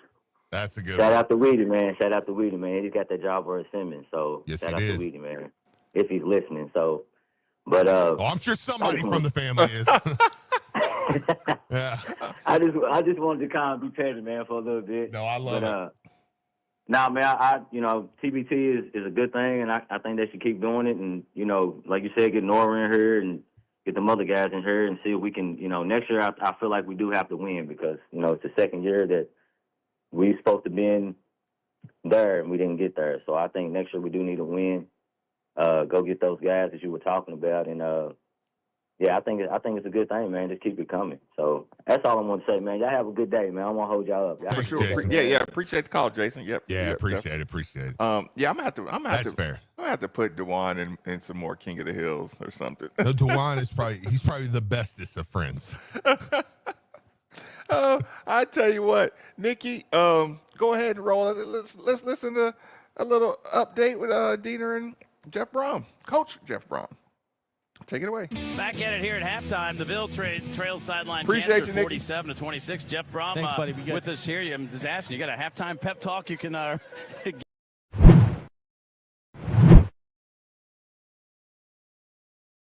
That's a good Shout one. out to Weedy, man. Shout out to Weedy, man. He got that job for Simmons. So Yes, shout he out did. to Weedy, man. If he's listening. So, but I'm sure somebody from the family is. Yeah. I just wanted to kind of be petty, man, for a little bit. No, I love it. Nah, man, I TBT is a good thing, and I think they should keep doing it. And, like you said, get Nora in here and get the other guys in here and see if we can, next year I feel like we do have to win because, it's the second year that we supposed to be in there and we didn't get there. So I think next year we do need to win. Go get those guys that you were talking about. And, I think it's a good thing, man. Just keep it coming. So that's all I want to say, man. Y'all have a good day, man. I want to hold y'all up. Y'all For sure. Yeah. Appreciate the call, Jason. Yep. Yeah, yep, appreciate it. I'm gonna have to fair. I'm gonna have to put DeJuan in some more King of the Hills or something. No, DeJuan is probably the bestest of friends. I tell you what, Nikki, go ahead and roll it. Let's listen to a little update with Diener and Jeff Brom, Coach Jeff Brom. Take it away. Back at it here at halftime. The Ville trails sideline. Appreciate you, Nikki. 47-26. Jeff Brom Thanks, buddy. Be good. with us here. I'm just asking, you got a halftime pep talk you can